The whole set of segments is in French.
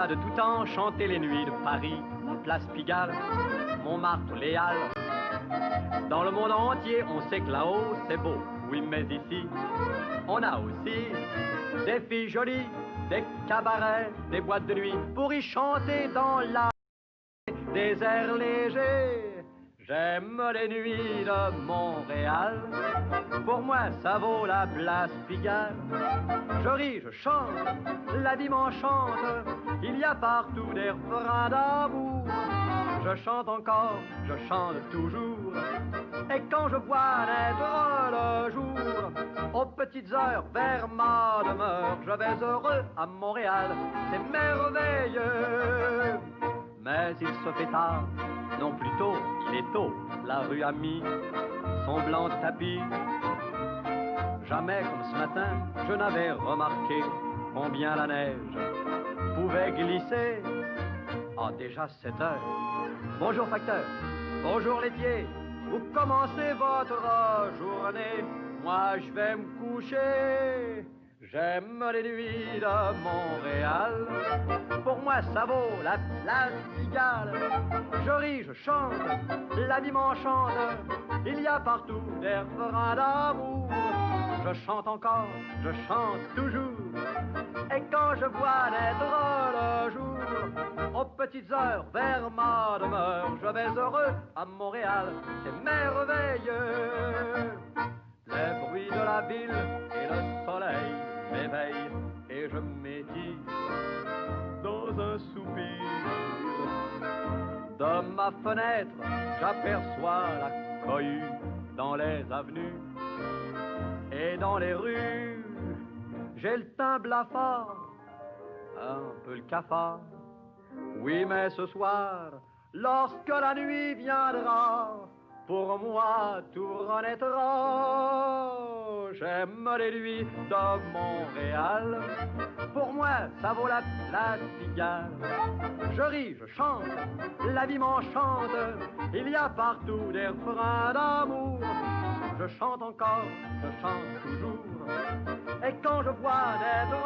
a de tout temps chanté les nuits de Paris, la place Pigalle, Montmartre, les Halles. Dans le monde entier, on sait que là-haut, c'est beau. Oui, mais ici, on a aussi des filles jolies, des cabarets, des boîtes de nuit pour y chanter dans la des airs légers. J'aime les nuits de Montréal. Pour moi, ça vaut la place Pigalle. Je ris, je chante, la vie m'enchante. Il y a partout des refrains d'amour. Je chante encore, je chante toujours. Et quand je vois naître le jour, aux petites heures vers ma demeure, je vais heureux à Montréal, c'est merveilleux. Mais il se fait tard, non plutôt, il est tôt, la rue a mis son blanc tapis. Jamais comme ce matin, je n'avais remarqué combien la neige pouvait glisser. Ah, déjà 7 heures. Bonjour facteur, bonjour laitier, vous commencez votre journée, moi je vais me coucher. J'aime les nuits de Montréal, pour moi ça vaut la place Pigalle. Je ris, je chante, la vie m'enchante, il y a partout des refrains d'amour. Je chante encore, je chante toujours, et quand je vois naître le jour, aux petites heures vers ma demeure, je vais heureux à Montréal, c'est merveilleux. Les bruits de la ville et le soleil m'éveillent et je m'étire dans un soupir. De ma fenêtre, j'aperçois la cohue dans les avenues et dans les rues. J'ai le teint blafard, un peu le cafard. Oui, mais ce soir, lorsque la nuit viendra, pour moi tout renaîtra. J'aime les nuits de Montréal, pour moi ça vaut la place Pigalle. Je ris, je chante, la vie m'enchante, il y a partout des refrains d'amour. Je chante encore, je chante toujours, et quand je vois naître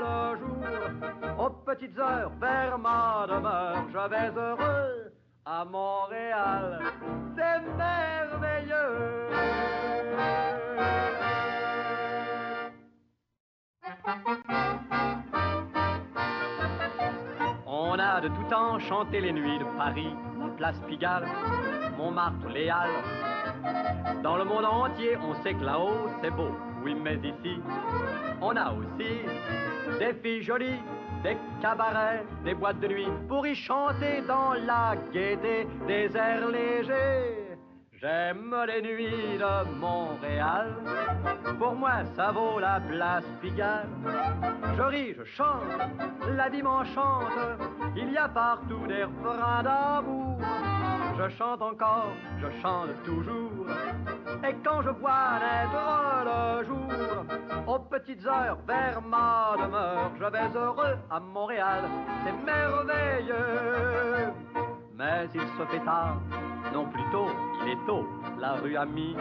le jour, aux petites heures vers ma demeure, je vais heureux à Montréal, c'est merveilleux. On a de tout temps chanté les nuits de Paris, la place Pigalle, Montmartre, les Halles. Dans le monde entier, on sait que là-haut, c'est beau. Oui, mais ici, on a aussi des filles jolies, des cabarets, des boîtes de nuit pour y chanter dans la gaieté des airs légers. J'aime les nuits de Montréal, pour moi ça vaut la place Pigalle. Je ris, je chante, la vie m'enchante, il y a partout des refrains d'amour. Je chante encore, je chante toujours, et quand je vois naître le jour, aux petites heures vers ma demeure, je vais heureux à Montréal, c'est merveilleux. Mais il se fait tard, non plutôt, il est tôt, la rue a mis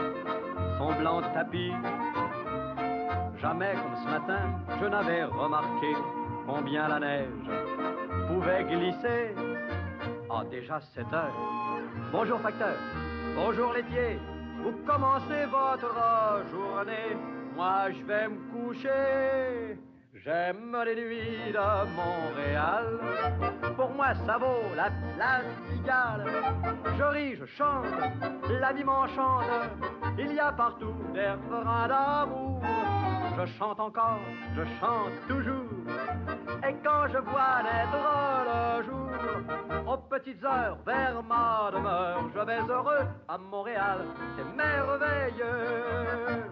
son blanc tapis. Jamais comme ce matin, je n'avais remarqué combien la neige pouvait glisser. Ah, déjà 7 heures. Bonjour facteur, bonjour laitier, vous commencez votre journée, moi je vais me coucher. J'aime les nuits de Montréal, pour moi ça vaut la place Pigalle. Je ris, je chante, la vie m'enchante, il y a partout des refrains d'amour. Je chante encore, je chante toujours, et quand je vois naître le jour, aux petites heures vers ma demeure, je vais heureux à Montréal, c'est merveilleux.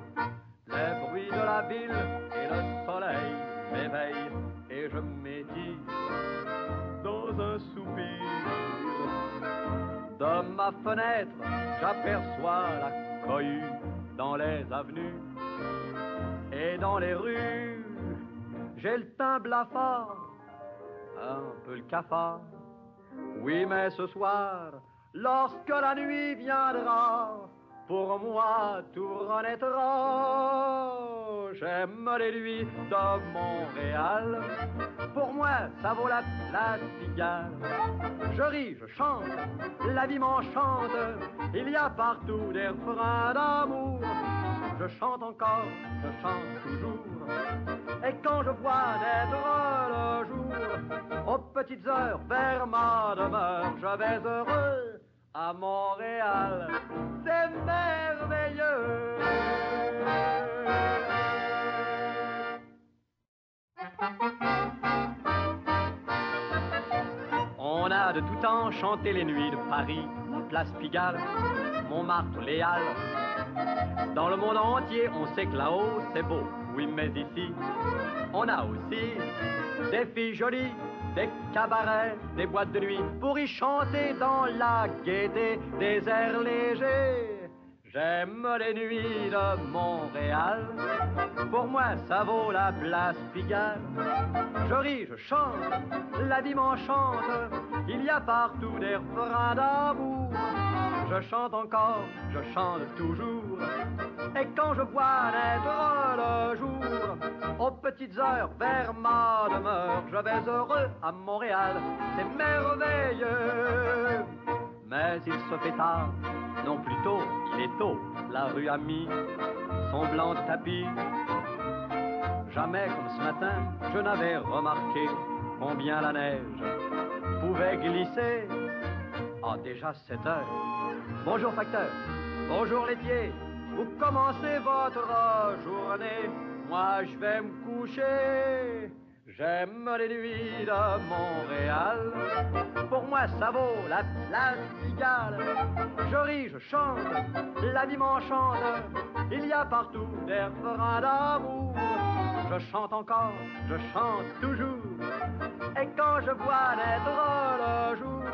Les bruits de la ville et le soleil m'éveillent et je m'étire dans un soupir. De ma fenêtre, j'aperçois la cohue dans les avenues et dans les rues. J'ai le teint blafard, un peu le cafard. Oui, mais ce soir, lorsque la nuit viendra, pour moi tout renaîtra. J'aime les nuits de Montréal, pour moi ça vaut la place Pigalle. Je ris, je chante, la vie m'enchante. Il y a partout des refrains d'amour. Je chante encore, je chante toujours. Et quand je vois naître le jour, aux petites heures vers ma demeure, je vais heureux à Montréal. C'est merveilleux. On a de tout temps chanté les nuits de Paris, la place Pigalle, Montmartre, les Halles. Dans le monde entier, on sait que là-haut, c'est beau. Oui, mais ici, on a aussi des filles jolies, des cabarets, des boîtes de nuit, pour y chanter dans la gaieté des airs légers. J'aime les nuits de Montréal, pour moi ça vaut la place Pigalle. Je ris, je chante, la vie m'enchante, il y a partout des refrains d'amour. Je chante encore, je chante toujours, et quand je vois naître le jour, aux petites heures vers ma demeure, je vais heureux à Montréal, c'est merveilleux. Mais il se fait tard, non plutôt, il est tôt, la rue a mis son blanc tapis. Jamais comme ce matin, je n'avais remarqué combien la neige pouvait glisser. Ah, déjà 7 heures. Bonjour facteur, bonjour laitier, vous commencez votre journée, moi je vais me coucher. J'aime les nuits de Montréal, pour moi ça vaut la place Pigalle. Je ris, je chante, la vie m'enchante, il y a partout des refrains d'amour. Je chante encore, je chante toujours, et quand je vois naître le jour,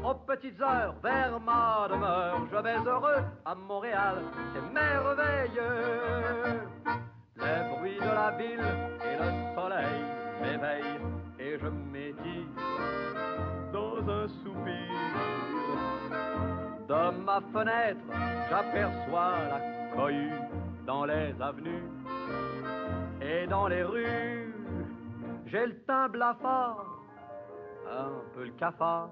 aux petites heures vers ma demeure, je vais heureux à Montréal, c'est merveilleux. Les bruits de la ville et le soleil m'éveillent et je m'étire dans un soupir. De ma fenêtre, j'aperçois la cohue dans les avenues et dans les rues. J'ai le teint blafard, un peu le cafard.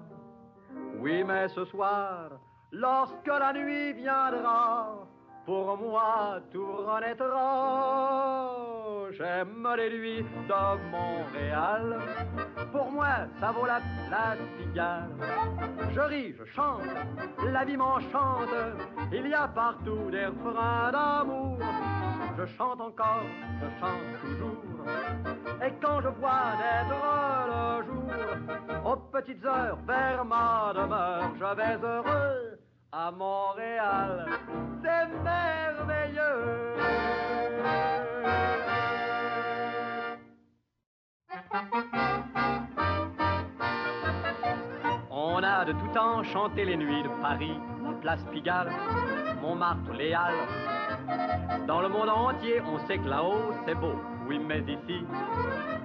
Oui, mais ce soir, lorsque la nuit viendra, pour moi tout renaîtra. J'aime les nuits de Montréal, pour moi ça vaut la place Pigalle. Je ris, je chante, la vie m'enchante, il y a partout des refrains d'amour. Je chante encore, je chante toujours, et quand je vois naître le jour, aux petites heures vers ma demeure, je vais heureux à Montréal, c'est merveilleux. On a de tout temps chanté les nuits de Paris, la place Pigalle, Montmartre, les Halles. Dans le monde entier, on sait que là-haut, c'est beau. Oui, mais ici,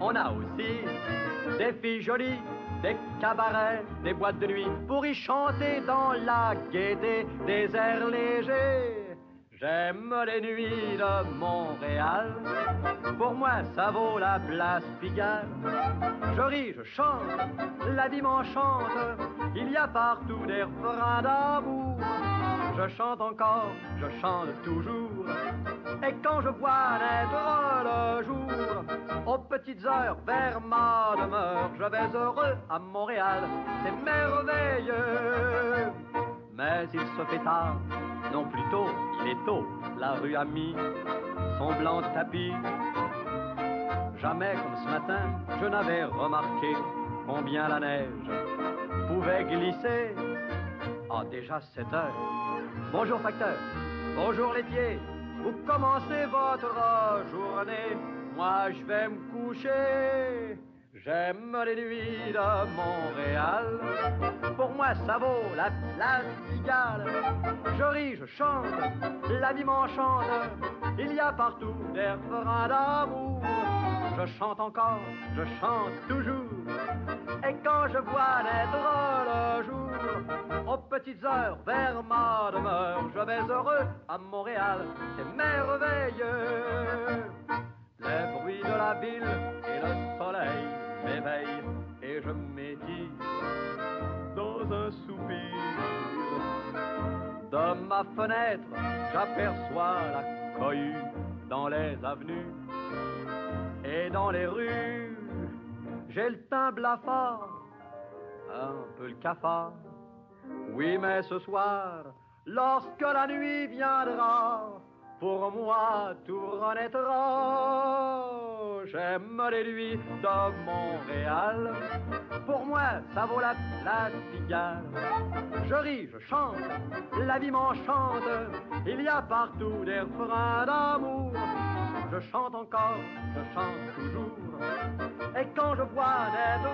on a aussi des filles jolies, des cabarets, des boîtes de nuit, pour y chanter dans la gaieté des airs légers. J'aime les nuits de Montréal, pour moi ça vaut la place Pigalle. Je ris, je chante, la vie m'enchante, il y a partout des refrains d'amour. Je chante encore, je chante toujours, et quand je vois naître le jour, aux petites heures vers ma demeure, je vais heureux à Montréal, c'est merveilleux. Mais il se fait tard, non plutôt, il est tôt, la rue a mis son blanc tapis. Jamais comme ce matin, je n'avais remarqué combien la neige pouvait glisser. Ah, déjà 7 heures. Bonjour facteur, bonjour laitier, vous commencez votre journée, moi je vais me coucher. J'aime les nuits de Montréal, pour moi ça vaut la place Pigalle. Je ris, je chante, la vie m'enchante, il y a partout des refrains d'amour. Je chante encore, je chante toujours, et quand je vois naître le jour, aux petites heures vers ma demeure, je vais heureux à Montréal, c'est merveilleux. Les bruits de la ville et le soleil m'éveille et je m'étire dans un soupir. De ma fenêtre, j'aperçois la cohue dans les avenues et dans les rues. J'ai le teint blafard, un peu le cafard. Oui, mais ce soir, lorsque la nuit viendra, pour moi tout renaîtra. J'aime les nuits de Montréal, pour moi ça vaut la place Pigalle. Je ris, je chante, la vie m'enchante, il y a partout des refrains d'amour. Je chante encore, je chante toujours, et quand je vois naître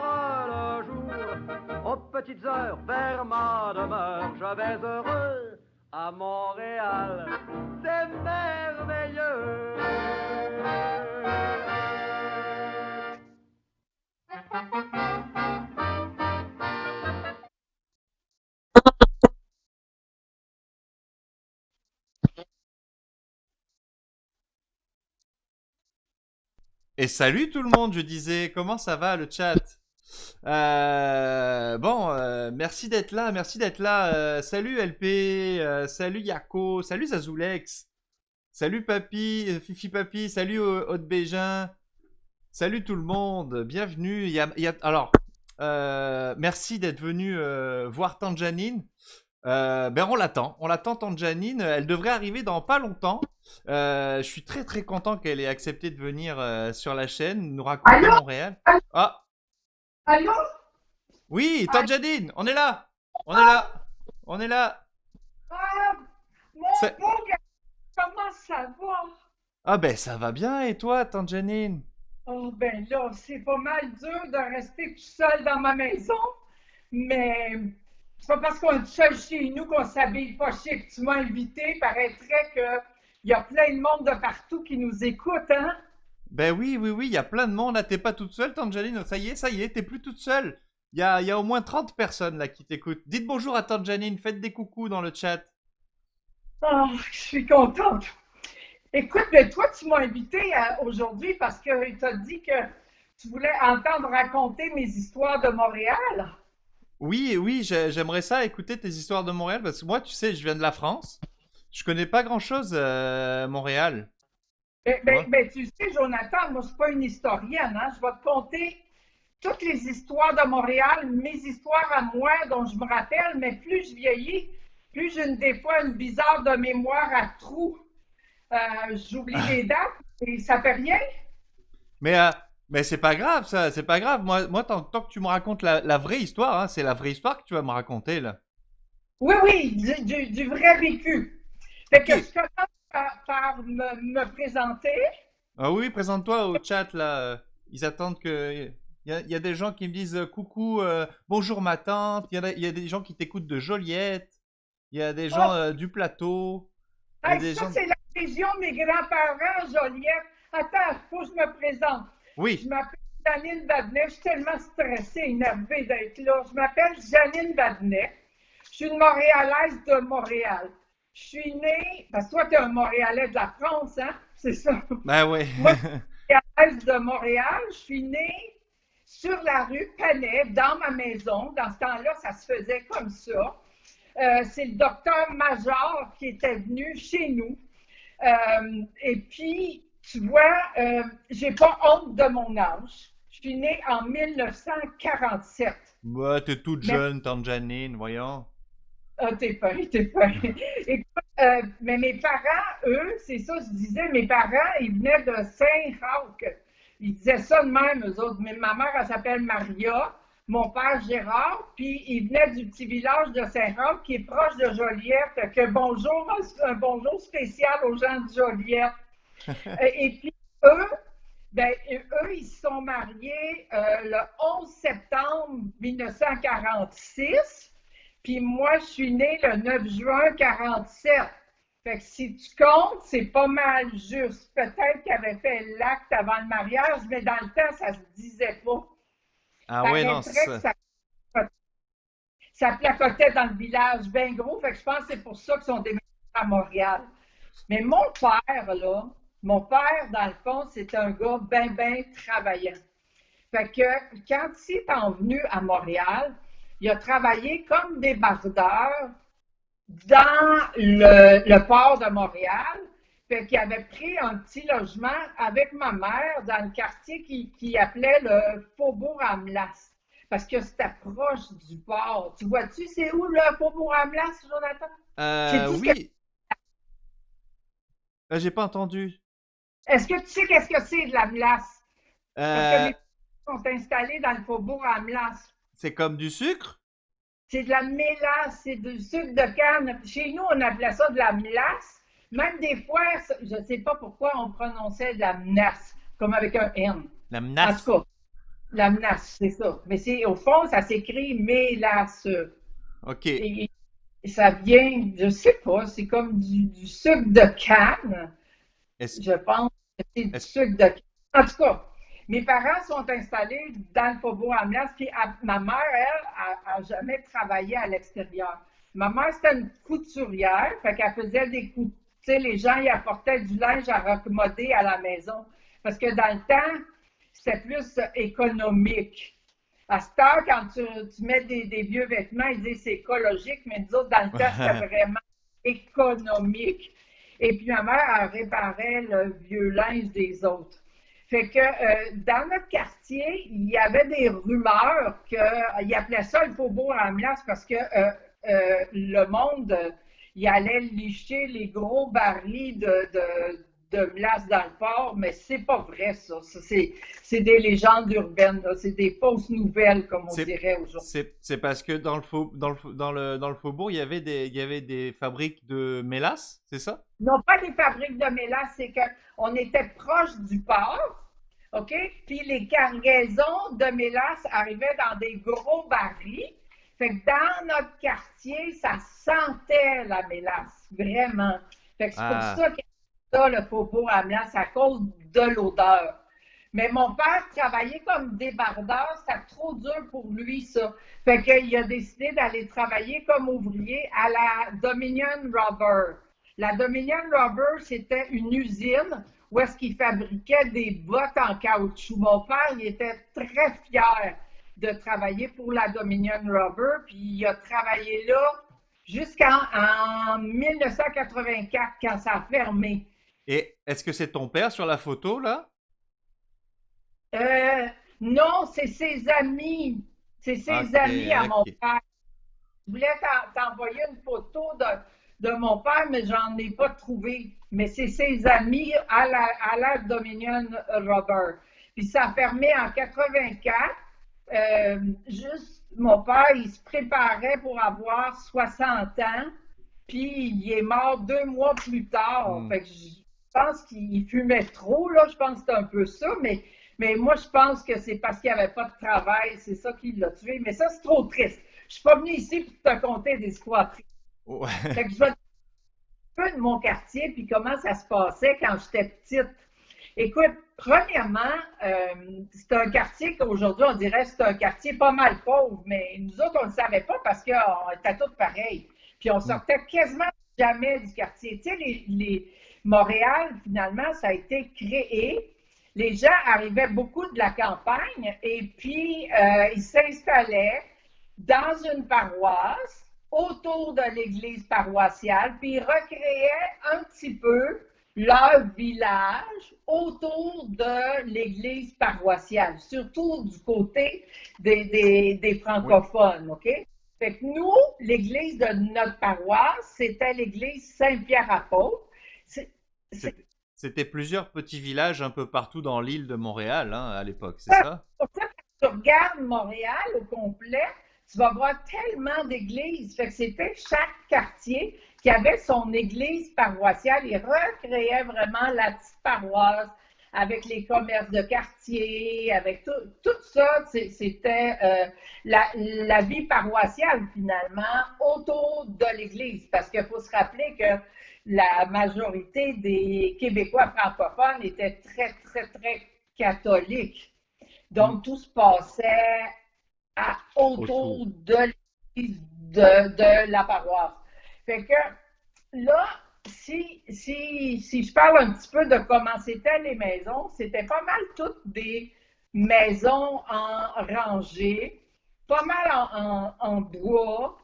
le jour, aux petites heures vers ma demeure, je vais heureux à Montréal, c'est merveilleux. Et salut tout le monde, je disais, comment ça va le chat? Merci d'être là, merci d'être là. Salut LP, salut Yako, salut Zazulex, salut Papy, Fifi Papy, salut Aude Bégin, salut tout le monde, bienvenue. Merci d'être venu voir Tanjanine. On l'attend Tanjanine, elle devrait arriver dans pas longtemps. Je suis très très content qu'elle ait accepté de venir sur la chaîne, nous raconter Allô? Montréal. Ah, Allô? oui, Ah, Tanjanine, on est là, on est là, on est là. ah, mon C'est- beau gars, comment ça va? Ah ben ça va bien et toi, Tanjanine? Oh, ben là, c'est pas mal dur de rester tout seul dans ma maison, mais c'est pas parce qu'on est tout seul chez nous qu'on s'habille pas chic. Tu m'as invité, paraîtrait qu'il y a plein de monde de partout qui nous écoute, hein? Ben oui, oui, oui, il y a plein de monde là, t'es pas toute seule, Tanjanine. Ça y est, t'es plus toute seule. Il y a au moins 30 personnes là qui t'écoutent. Dites bonjour à Tanjanine, faites des coucous dans le chat. Oh, je suis contente. Écoute, ben, toi, tu m'as invité aujourd'hui parce que tu as dit que tu voulais entendre raconter mes histoires de Montréal. Oui, oui, j'aimerais ça écouter tes histoires de Montréal parce que moi, tu sais, je viens de la France. Je connais pas grand-chose Montréal, tu vois. Tu sais, Jonathan, moi, je suis pas une historienne, hein. Je vais te conter toutes les histoires de Montréal, mes histoires à moi dont je me rappelle, mais plus je vieillis, plus j'ai des fois une bizarre de mémoire à trous. J'oublie des dates et ça fait rien. Mais, euh, mais c'est pas grave, ça, c'est pas grave. Moi tant que tu me racontes la vraie histoire, hein, c'est la vraie histoire que tu vas me raconter là. Oui, oui, du vrai vécu. Fait Ok. que je commence par me présenter. Ah oui, présente-toi au chat là. Ils attendent que. Il y a des gens qui me disent coucou, bonjour ma tante. Il y a des gens qui t'écoutent de Joliette. Il y a des gens Oh, du plateau. Il y a hey, des ça, gens. c'est la région de mes grands-parents, Joliette. Attends, il faut que je me présente. Je Oui. m'appelle Janine Vadnet. Je suis tellement stressée, énervée d'être là. Je m'appelle Janine Vadnet. Je suis une Montréalaise de Montréal. Je suis née, parce que toi, tu es un Montréalais de la France, hein? C'est ça. Bah ouais. Moi, je suis Montréalaise de Montréal. Je suis née sur la rue Panay, dans ma maison. Dans ce temps-là, ça se faisait comme ça. C'est le docteur Major qui était venu chez nous. Et puis, tu vois, j'ai pas honte de mon âge. Je suis née en 1947. Ouais, t'es toute Mais, jeune, tante Janine, voyons. t'es pas, t'es pas. Écoute, mais mes parents, eux, c'est ça, je disais, mes parents, ils venaient de Saint-Roch. Ils disaient ça de même, eux autres. Mais ma mère, elle s'appelle Maria, mon père Gérard, puis ils venaient du petit village de Saint-Roch qui est proche de Joliette. Que bonjour, un bonjour spécial aux gens de Joliette. Et puis, eux, eux, ils se sont mariés le 11 septembre 1946. Puis moi, je suis née le 9 juin 47. Fait que si tu comptes, c'est pas mal juste. Peut-être qu'ils avaient fait l'acte avant le mariage, mais dans le temps, ça se disait pas. Ah ouais, non, c'est Paraîtrait que ça. ça placotait dans le village bien gros. Fait que je pense que c'est pour ça qu'ils sont déménagés à Montréal. Mais mon père, dans le fond, c'est un gars bien, bien travaillant. Fait que quand il est envenu à Montréal, il a travaillé comme débardeur dans le port de Montréal. Fait qu'il avait pris un petit logement avec ma mère dans le quartier qui appelait le Faubourg Amlas. Parce que c'était proche du port. Tu vois-tu, c'est où le Faubourg Amlas, Jonathan? Oui. J'ai pas entendu. Est-ce que tu sais qu'est-ce que c'est de la glace? Parce que Euh, mes parents sont installés dans le faubourg à Mlas. c'est comme du sucre? C'est de la mélasse, c'est du sucre de canne. Chez nous, on appelait ça de la mélasse. Même des fois, je ne sais pas pourquoi on prononçait de la menace, comme avec un N. La En menace. tout cas, la menace, c'est ça. Mais au fond, ça s'écrit mélasse. Ok. Et ça vient, je sais pas, c'est comme du sucre de canne. Est-ce, Je pense que c'est du est-ce, sucre de canne. En tout cas, mes parents sont installés dans le faubourg Amias, puis ma mère, elle, a jamais travaillé à l'extérieur. Ma mère, c'était une couturière, fait qu'elle faisait des coups. Tu sais, les gens, ils apportaient du linge à raccommoder à la maison. Parce que dans le temps, c'était plus économique. À cette heure, quand tu mets des vieux vêtements, ils disent c'est écologique, mais nous autres, dans le temps, c'était vraiment économique. Et puis ma mère, elle réparait le vieux linge des autres. Fait que dans notre quartier, il y avait des rumeurs qu'ils appelaient ça le faubourg Amias parce que le monde, il allait licher les gros barils de glace dans le port, mais c'est pas vrai ça. C'est des légendes urbaines, là. C'est des fausses nouvelles, comme on c'est, dirait aujourd'hui. c'est parce que dans le faubourg, il y avait des fabriques de mélasse, c'est ça? Non pas les fabriques de mélasse, c'est qu'on était proche du port, OK? Puis les cargaisons de mélasse arrivaient dans des gros barils. Fait que dans notre quartier, ça sentait la mélasse, vraiment. Fait que c'est pour Ah. ça qu'il y a ça, le faubourg à mélasse, à cause de l'odeur. Mais mon père travaillait comme débardeur, c'était trop dur pour lui, ça. Fait qu'il a décidé d'aller travailler comme ouvrier à la Dominion Rubber. La Dominion Rubber, c'était une usine où est-ce qu'il fabriquait des bottes en caoutchouc. Mon père, il était très fier de travailler pour la Dominion Rubber, puis il a travaillé là jusqu'en 1984, quand ça a fermé. Et est-ce que c'est ton père sur la photo, là? Euh, non, c'est ses amis. C'est ses Ok, amis à mon ok. père. Je voulais t'envoyer une photo de mon père, mais j'en ai pas trouvé. Mais c'est ses amis à la Dominion Rubber. Puis ça a fermé en 84. Juste, mon père, il se préparait pour avoir 60 ans. Puis il est mort 2 mois plus tard. Hmm. Fait que je pense qu'il fumait trop, là. Je pense que c'est un peu ça. Mais moi, je pense que c'est parce qu'il n'y avait pas de travail. C'est ça qui l'a tué. Mais ça, c'est trop triste. Je suis pas venue ici pour te conter des histoires tristes. Ouais. Fait que je vais te parler un peu de mon quartier puis comment ça se passait quand j'étais petite. Écoute, premièrement, c'est un quartier qu'aujourd'hui, on dirait que c'est un quartier pas mal pauvre, mais nous autres, on ne le savait pas parce qu'on était tous pareils. Puis on Hmm. sortait quasiment jamais du quartier. Tu sais, Montréal, finalement, ça a été créé. Les gens arrivaient beaucoup de la campagne et puis ils s'installaient dans une paroisse autour de l'église paroissiale, puis ils recréaient un petit peu leur village autour de l'église paroissiale, surtout du côté des Oui. francophones, OK? Fait que nous, l'église de notre paroisse, c'était l'église Saint-Pierre-Apôtre. C'est c'est C'était plusieurs petits villages un peu partout dans l'île de Montréal, hein, à l'époque, c'est ça? pour ça que quand tu regardes Montréal au complet, tu vas voir tellement d'églises. Fait que c'était chaque quartier qui avait son église paroissiale. Ils recréaient vraiment la petite paroisse avec les commerces de quartier, avec tout ça. C'était la vie paroissiale, finalement, autour de l'église. Parce qu'il faut se rappeler que la majorité des Québécois francophones étaient très, très, très catholiques. Hmm. Donc, tout se passait Autour. autour de l'église de la paroisse. Fait que là, si je parle un petit peu de comment c'était les maisons, c'était pas mal toutes des maisons en rangée, pas mal en bois.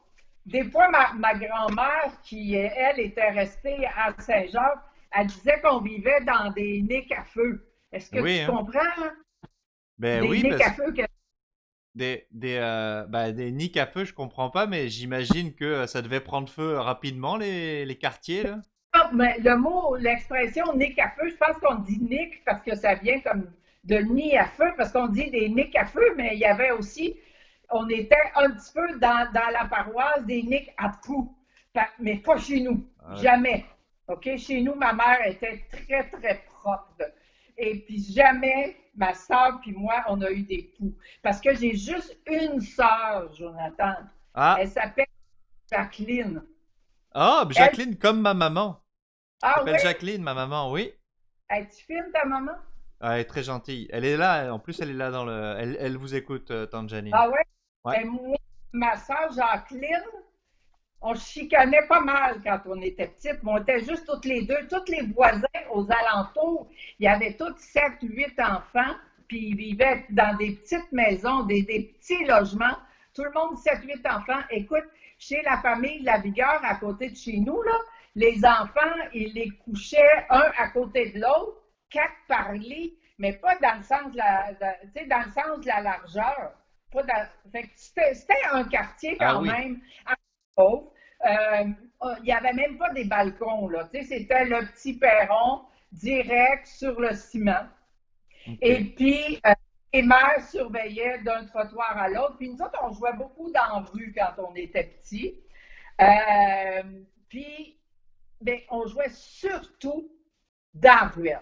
Des fois, ma grand-mère, qui, elle, était restée à Saint-Jacques, elle disait qu'on vivait dans des nids à feu. Est-ce que Oui, tu hein. comprends? Hein? Ben Des oui, nids à parce que feu que des nids à feu, je comprends pas, mais j'imagine que ça devait prendre feu rapidement, les quartiers, là. ah, mais le mot, l'expression nick à feu, je pense qu'on dit nick parce que ça vient comme de nid à feu, parce qu'on dit des nicks à feu, mais il y avait aussi, on était un petit peu dans la paroisse des nicks à poux, mais pas chez nous, Ah, jamais. OK? Chez nous, ma mère était très, très propre. Et puis jamais, ma soeur puis moi, on a eu des poux. Parce que j'ai juste une sœur, Jonathan. ah, Elle s'appelle Jacqueline. ah, Elle, Jacqueline, comme ma maman. Elle ah s'appelle oui? Jacqueline, ma maman, oui. Hey, tu filmes ta maman? Ah, elle est très gentille. Elle est là, en plus, elle est là elle vous écoute, tante Janine. Ah ouais? Ouais. Et moi, ma soeur Jacqueline, on se chicanait pas mal quand on était petites, mais on était juste toutes les deux. Tous les voisins aux alentours, il y avait tous 7, 8 enfants, puis ils vivaient dans des petites maisons, des petits logements. Tout le monde, 7, 8 enfants. Écoute, chez la famille La Vigueur, à côté de chez nous, là, les enfants, ils les couchaient un à côté de l'autre, 4 par lit, mais pas dans le sens tu sais, dans le sens de la largeur. Pas dans, fait que c'était un quartier Ah quand oui. même pauvre. Euh, il n'y avait même pas des balcons, là. Tu sais, c'était le petit perron direct sur le ciment. Et Ok. puis, les mères surveillaient d'un trottoir à l'autre. Puis nous autres, on jouait beaucoup dans la rue quand on était petits. Euh, puis, ben, on jouait surtout dans la ruelle.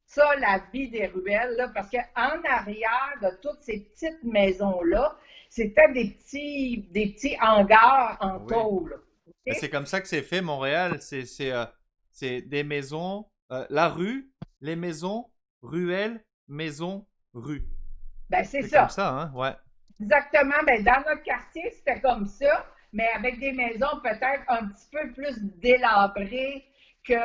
Ça, la vie des ruelles, là, parce qu'en arrière de toutes ces petites maisons-là, c'était des petits hangars en Oui. tôle. Ben, OK? c'est comme ça que c'est fait, Montréal. C'est des maisons, la rue, les maisons, ruelles, maisons, rue. Ben, c'est C'est comme ça. ça, hein? Ouais. Exactement. Ben, dans notre quartier, c'était comme ça, mais avec des maisons peut-être un petit peu plus délabrées que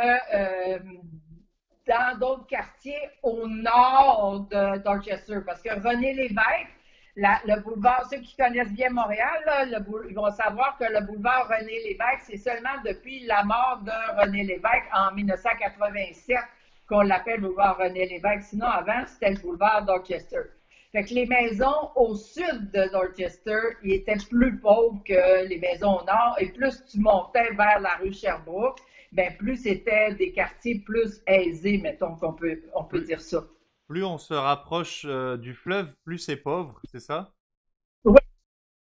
dans d'autres quartiers au nord de Dorchester. Parce que René Lévesque, le boulevard, ceux qui connaissent bien Montréal, là, ils vont savoir que le boulevard René Lévesque, c'est seulement depuis la mort de René Lévesque en 1987 qu'on l'appelle boulevard René Lévesque. Sinon, avant, c'était le boulevard Dorchester. Fait que les maisons au sud de Dorchester, ils étaient plus pauvres que les maisons au nord. Et plus tu montais vers la rue Sherbrooke, ben plus c'était des quartiers plus aisés, mettons on peut Plus, dire ça. plus on se rapproche du fleuve, plus c'est pauvre, c'est ça? Oui,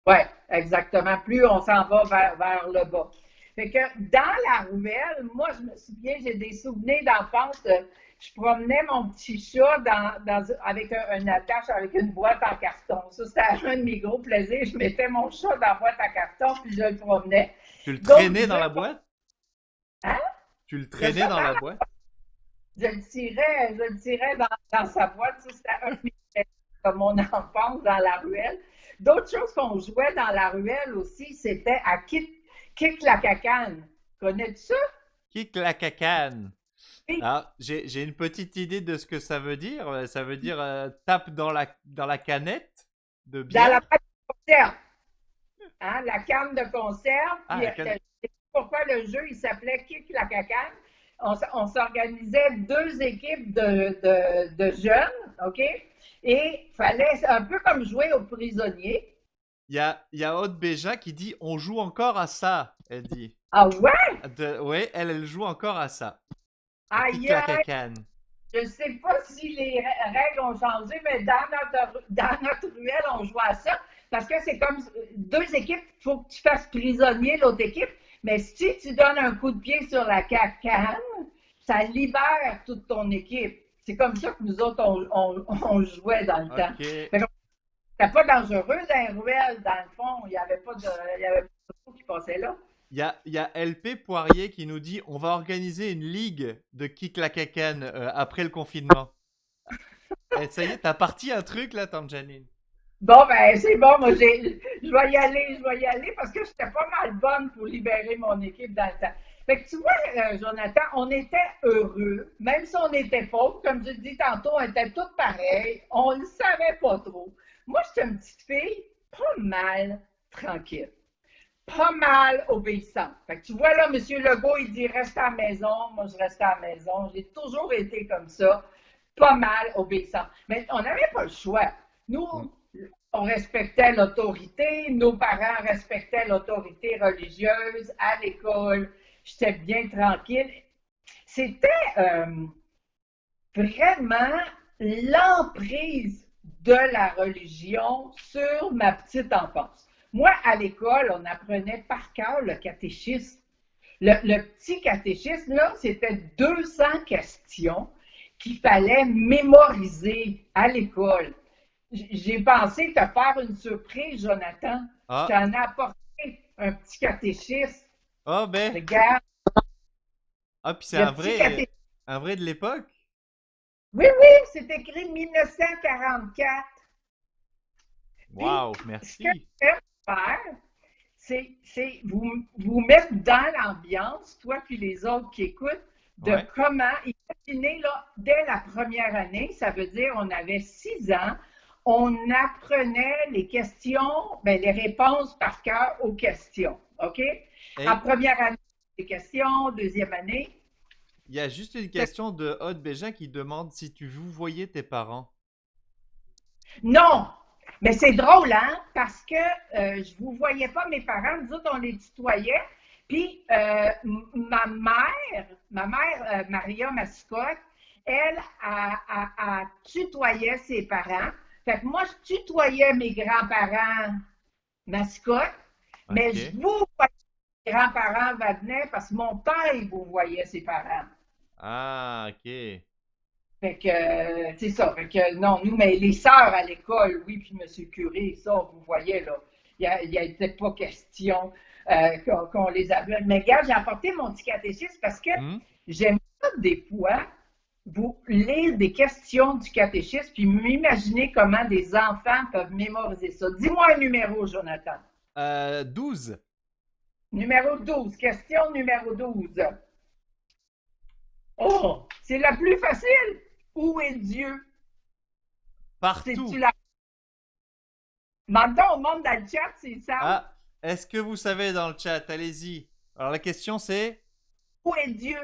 ouais, exactement. Plus on s'en va vers le bas. Fait que dans la ruelle, moi, je me souviens, j'ai des souvenirs d'enfance. Je promenais mon petit chat avec un attache, avec une boîte en carton. Ça, c'était un de mes gros plaisirs. Je mettais mon chat dans la boîte en carton, puis je le promenais. Tu le D'autres traînais dans disaient, la boîte? hein? Tu le Le traînais chat, dans la boîte? je le tirais dans sa boîte. Ça, c'était un de mes plaisirs de mon enfance dans la ruelle. D'autres choses qu'on jouait dans la ruelle aussi, c'était à kick la cacane. Connais-tu ça? Kick la cacane. Oui. Ah, j'ai une petite idée de ce que ça veut dire. Ça veut dire tape dans la canette de Dans bière. la boîte de conserve. Hein, la canne de conserve. Ah, Puis, la canette. pourquoi le jeu, il s'appelait Kick la cacane? On s'organisait deux équipes de jeunes, OK? Et il fallait, un peu comme jouer aux prisonniers. Il y a Aude Béja qui dit on joue encore à ça. Elle dit. Ah ouais? Ouais, elle joue encore à ça. Kick Aïe, la aïe, cacane. je ne sais pas si les règles ont changé, mais dans notre ruelle, on joue à ça. Parce que c'est comme deux équipes, il faut que tu fasses prisonnier l'autre équipe. Mais si tu donnes un coup de pied sur la cacane, ça libère toute ton équipe. C'est comme ça que nous autres, on jouait dans le temps. Ok. C'était pas dangereux dans les ruelles, dans le fond. Il n'y avait pas de qui passait là. Il y a LP Poirier qui nous dit on va organiser une ligue de kick la cacane après le confinement. Et ça y est, t'as parti un truc là, tante Janine. Bon, ben, c'est bon, moi, je vais y aller parce que j'étais pas mal bonne pour libérer mon équipe dans le temps. Fait que tu vois, Jonathan, on était heureux, même si on était pauvres, comme je te dis tantôt, on était tous pareils, on ne savait pas trop. Moi, j'étais une petite fille pas mal tranquille, pas mal obéissante. Fait que tu vois, là, M. Legault, il dit reste à la maison, moi, je reste à la maison. J'ai toujours été comme ça, pas mal obéissante. Mais on n'avait pas le choix. Nous, on respectait l'autorité, nos parents respectaient l'autorité religieuse à l'école. J'étais bien tranquille. C'était vraiment l'emprise de la religion sur ma petite enfance. Moi, à l'école, on apprenait par cœur le catéchisme. Le petit catéchisme, là, c'était 200 questions qu'il fallait mémoriser à l'école. J'ai pensé te faire une surprise, Jonathan. Je Ah, t'en ai apporté un petit catéchisme. oh ben, Regarde, ah puis c'est le petit catéchisme. un vrai de l'époque. Oui, oui, c'est écrit 1944. Puis, Waouh, ce que merci. je vais faire, c'est vous mettre dans l'ambiance, toi puis les autres qui écoutent, de Ouais. comment, imaginez, là, dès la première année, ça veut dire on avait 6 ans, on apprenait les questions, ben, les réponses par cœur aux questions, OK? En Hey, première année, les questions, deuxième année. il y a juste une question de Aude Bégin qui demande si tu vous voyais tes parents. Non! Mais c'est drôle, hein? Parce que je vous voyais pas mes parents, nous autres, on les tutoyait. Puis ma mère Maria Mascotte, elle, tutoyait ses parents. Fait que moi, je tutoyais mes grands-parents Mascotte, mais je Ok. vous voyais mes grands-parents Vadnet parce que mon père, il vous voyait ses parents. Ah, ok. Fait que, c'est ça. Fait que, non, nous, mais les sœurs à l'école, oui, puis M. Curé, ça, vous voyez, là, il n'y était pas question qu'on les appelle. Mais regarde, j'ai apporté mon petit catéchisme parce que Hmm? j'aime ça, des fois, vous lire des questions du catéchisme, puis m'imaginer comment des enfants peuvent mémoriser ça. Dis-moi un numéro, Jonathan. 12. Numéro 12. Question numéro 12. Oh, c'est la plus facile. Où est Dieu? C'est-tu Partout. la Maintenant, au monde dans le chat, c'est ça. Ah, est-ce que vous savez dans le chat? Allez-y. Alors la question c'est Où est Dieu?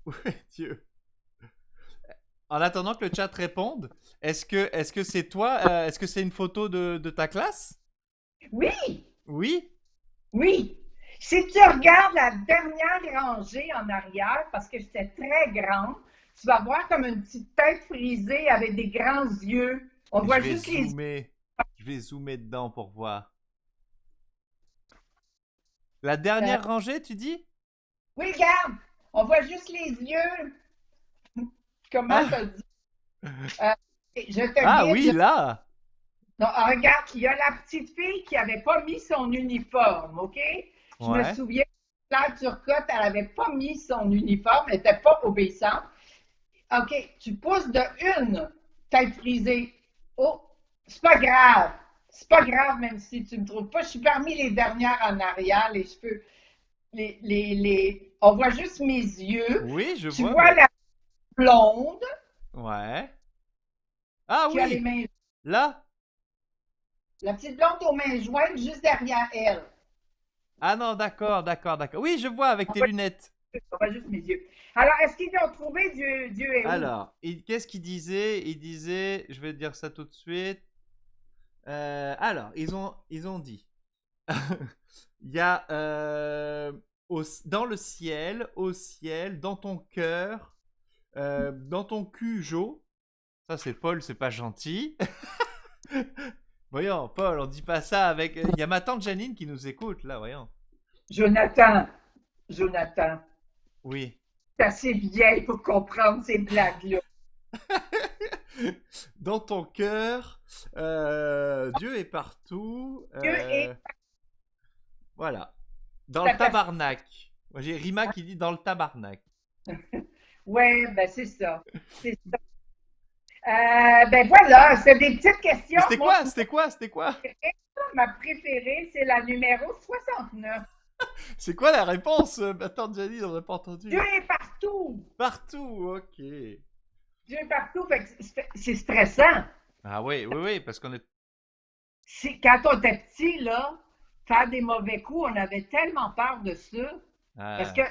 où est Dieu? En attendant que le chat réponde, est-ce que c'est toi? Est-ce que c'est une photo de ta classe? Oui, Oui? oui. Si tu regardes la dernière rangée en arrière, parce que j'étais très grande, tu vas voir comme une petite tête frisée avec des grands yeux. On Je voit vais juste les yeux. zoomer. Je vais zoomer dedans pour voir. La dernière rangée, tu dis? Oui, regarde, on voit juste les yeux. Comment te Ah, le dire? Euh, je te ah guide. oui, là. Non, regarde, il y a la petite fille qui n'avait pas mis son uniforme, OK? Je me Ouais. souviens, Claire Turcotte, elle n'avait pas mis son uniforme, elle n'était pas obéissante. OK, tu pousses de une, tête frisée. Oh, c'est pas grave. C'est pas grave, même si tu me trouves pas. Je suis parmi les dernières en arrière, les cheveux. On voit juste mes yeux. Oui, je Tu vois, vois mais. la blonde Ouais. Ah qui a les oui, mains. là. La petite blonde aux mains jointes juste derrière elle. Ah non, d'accord, d'accord, d'accord. Oui, je vois avec tes lunettes. On voit juste mes yeux. Alors, est-ce qu'ils ont trouvé Dieu, Dieu est où? Alors, qu'est-ce qu'il disait? Il disait, je vais te dire ça tout de suite. Alors, ils ont dit, il y a dans le ciel, au ciel, dans ton cœur, dans ton cul, Jo. Ça, c'est Paul, c'est pas gentil. Voyons, Paul, on dit pas ça avec. Il y a ma tante Janine qui nous écoute, là, voyons. Jonathan, Jonathan, Oui. c'est assez vieille pour comprendre ces blagues-là. Dans ton cœur, Dieu est partout. Dieu est Voilà. Dans le ta passion. tabarnak. Moi, j'ai Rima qui dit dans le tabarnak. Ouais, ben c'est ça. C'est ça. Ben voilà, c'est des petites questions. Mais c'était Moi, quoi? C'était quoi? C'était quoi? ma préférée, c'est la numéro 69. C'est quoi la réponse? Attends, Jenny, on n'a pas entendu. Dieu est partout. Partout, ok. Dieu est partout. Fait que c'est stressant. Ah oui, oui, oui, parce qu'on est... Quand on était petit, là, faire des mauvais coups, on avait tellement peur de ça. Parce Ah, que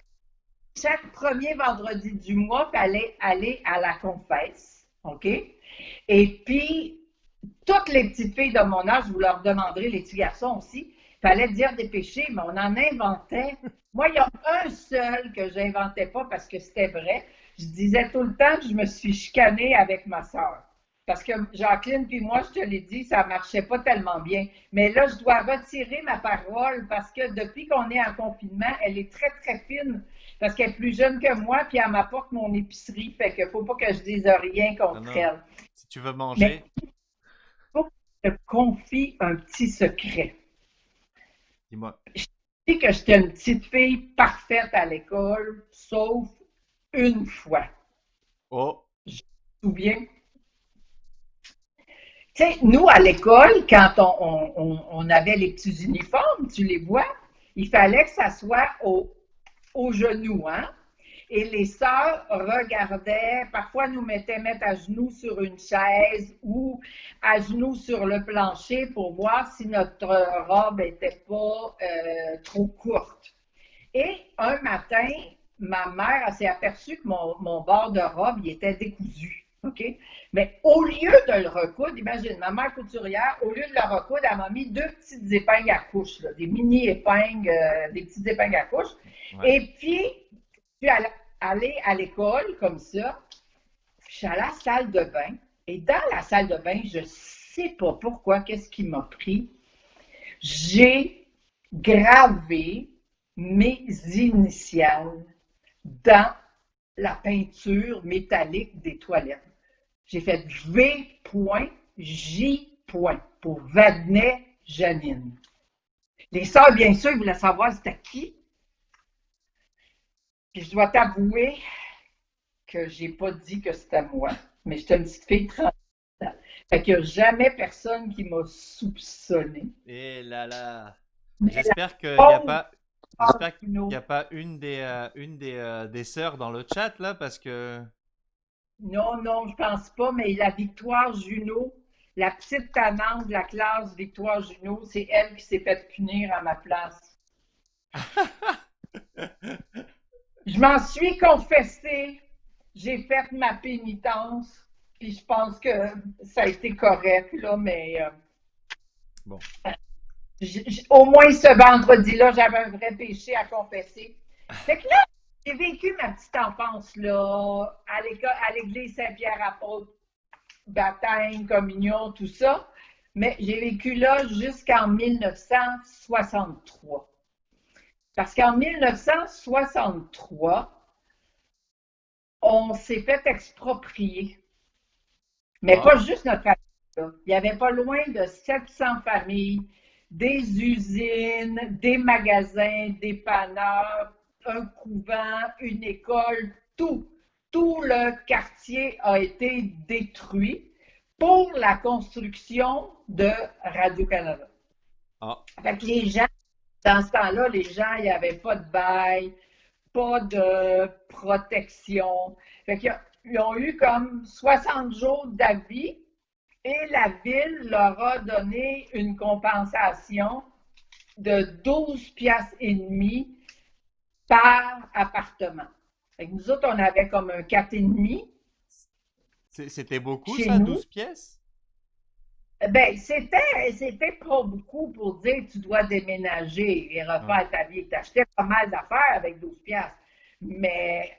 chaque premier vendredi du mois, il fallait aller à la confesse. OK? Et puis, toutes les petites filles de mon âge, vous leur demanderez, les petits garçons aussi, il fallait dire des péchés, mais on en inventait. Moi, il y a un seul que je n'inventais pas parce que c'était vrai. Je disais tout le temps que je me suis chicanée avec ma sœur. Parce que Jacqueline puis moi, je te l'ai dit, ça ne marchait pas tellement bien. Mais là, je dois retirer ma parole parce que depuis qu'on est en confinement, elle est très, très fine. Parce qu'elle est plus jeune que moi, puis elle m'apporte mon épicerie. Fait qu'il ne faut pas que je dise rien non, contre non. elle. Si tu veux Mais manger, il faut que je te confie un petit secret. dis-moi. Je dis que j'étais une petite fille parfaite à l'école, sauf une fois. Oh, Je me souviens. Tu sais, nous, à l'école, quand on avait les petits uniformes, tu les vois, il fallait que ça soit au genou, hein? Et les sœurs regardaient, parfois nous mettaient mettre à genoux sur une chaise ou à genoux sur le plancher pour voir si notre robe n'était pas trop courte. Et un matin, ma mère s'est aperçue que mon bord de robe il était décousu. OK? Mais au lieu de le recoudre, imagine, ma mère couturière, au lieu de le recoudre, elle m'a mis deux petites épingles à couche, là, des mini-épingles, des petites épingles à couche. ouais. Et puis, je suis allée à l'école comme ça. Je suis allée à la salle de bain. Et dans la salle de bain, je ne sais pas pourquoi, qu'est-ce qui m'a pris. J'ai gravé mes initiales dans la peinture métallique des toilettes. J'ai fait V.J. pour Vadnet Janine. Les sœurs, bien sûr, voulaient savoir c'était qui. Puis je dois t'avouer que j'ai pas dit que c'était moi, mais j'étais une petite fille de 30 ans. Fait qu'il n'y a jamais personne qui m'a soupçonné. Et là là. Mais J'espère qu'il n'y a pauvre pas... sœur J'espère qu'il Juno, n'y a pas des sœurs dans le chat, là, parce que... non, je pense pas, mais la Victoire Juno, la petite tannante de la classe Victoire Juno, c'est elle qui s'est fait punir à ma place. Je m'en suis confessée, j'ai fait ma pénitence, puis je pense que ça a été correct, là, mais Bon. au moins ce vendredi-là, j'avais un vrai péché à confesser. Fait que là, j'ai vécu ma petite enfance, là, à l'école, à l'église Saint-Pierre-Apôtre, baptême, communion, tout ça, mais j'ai vécu là jusqu'en 1963. Parce qu'en 1963, on s'est fait exproprier. Mais Ah, pas juste notre famille, là. Il y avait pas loin de 700 familles, des usines, des magasins, des panneurs, un couvent, une école, tout. Tout le quartier a été détruit pour la construction de Radio-Canada. ah. Fait que les gens, dans ce temps-là, les gens, il n'y avait pas de bail, pas de protection. Fait qu'ils ont eu comme 60 jours d'avis et la ville leur a donné une compensation de 12 piastres et demi par appartement. Fait que nous autres, on avait comme un 4,5 C'était beaucoup, chez ça, nous. 12 pièces? Ben, c'était pas beaucoup pour dire que tu dois déménager et Ouais. refaire ta vie. Tu achetais pas mal d'affaires avec 12 piastres, mais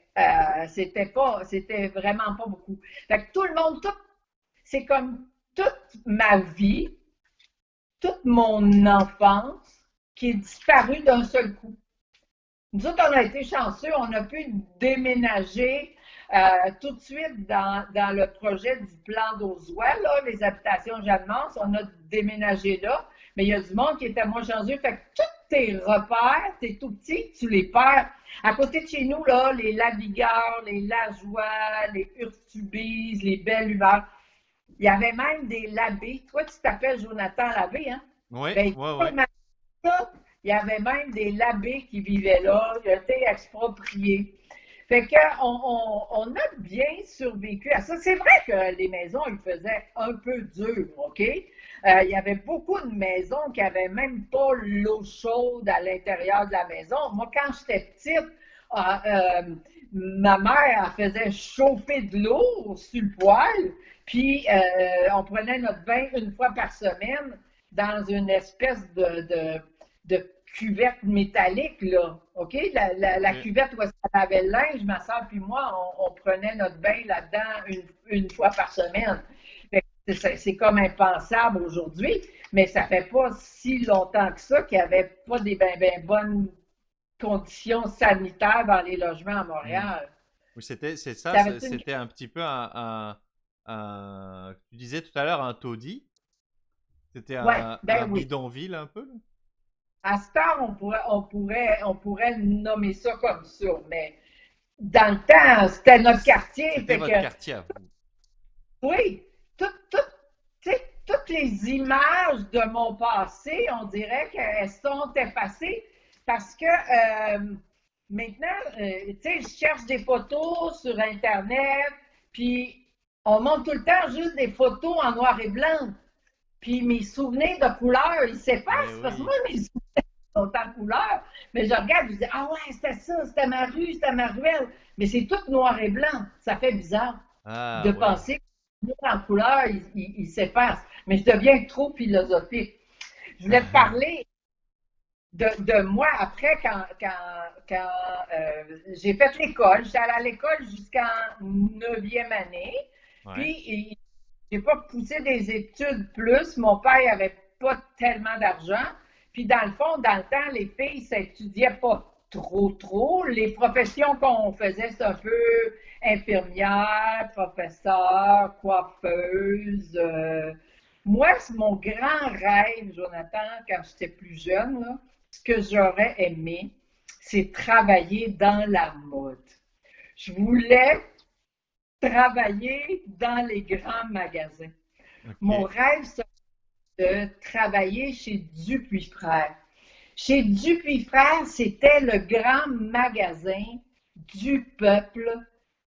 c'était vraiment pas beaucoup. Fait que tout le monde, c'est comme toute ma vie, toute mon enfance qui est disparue d'un seul coup. Nous autres, on a été chanceux, on a pu déménager tout de suite dans le projet du plan d'Oswell, là, les habitations Jeanne-Mance, on a déménagé là, mais il y a du monde qui était moins chanceux, fait que tous tes repères, t'es tout petit, tu les perds. À côté de chez nous, là, les Lavigueur, les Lajoie, les Urtubise, les Belles Humeurs, Il y avait même des Labbé. Toi, tu t'appelles Jonathan Labbé, hein? Ouais, Ben, ouais, ouais. ça, il y avait même des Labbé qui vivaient là. Ils ont été expropriés. Fait qu'on a bien survécu à ça. C'est vrai que les maisons, ils faisaient un peu dur, OK? Il y avait beaucoup de maisons qui n'avaient même pas l'eau chaude à l'intérieur de la maison. Moi, quand j'étais petite, ma mère elle faisait chauffer de l'eau sur le poêle, puis on prenait notre bain une fois par semaine dans une espèce de cuvette métallique, là, OK? La cuvette où ça lavait le linge, ma soeur puis moi, on prenait notre bain là-dedans une fois par semaine. C'est comme impensable aujourd'hui, mais ça fait pas si longtemps que ça qu'il n'y avait pas des ben bonnes conditions sanitaires dans les logements à Montréal. Oui, c'était un petit peu tu disais tout à l'heure un taudis. C'était Ouais, un ben oui. bidonville un peu, là. À ce temps, on pourrait nommer ça comme ça, mais dans le temps, c'était notre quartier. C'était votre quartier à vous. Oui, toutes les images de mon passé, on dirait qu'elles sont effacées parce que maintenant, tu sais, je cherche des photos sur Internet, puis on montre tout le temps juste des photos en noir et blanc. Puis mes souvenirs de couleur, ils s'effacent parce que moi, mes souvenirs sont en couleur. Mais je regarde, je dis, ah ouais, c'était ça, c'était ma rue, c'était ma ruelle. Mais c'est tout noir et blanc. Ça fait bizarre de penser que en couleur, il s'efface. Mais je deviens trop philosophique. Je voulais te parler de moi après quand j'ai fait l'école. J'étais allée à l'école jusqu'en 9e année. Ouais. Puis, j'ai pas poussé des études plus. Mon père n'avait pas tellement d'argent. Puis, dans le fond, dans le temps, les filles ne s'étudiaient pas trop. Les professions qu'on faisait, c'est un peu infirmière, professeur, coiffeuse. Moi, c'est mon grand rêve, Jonathan, quand j'étais plus jeune, là, ce que j'aurais aimé, c'est travailler dans la mode. Je voulais travailler dans les grands magasins. Okay. Mon rêve, c'est de travailler chez Dupuis Frères. Chez Dupuis Frères, c'était le grand magasin du peuple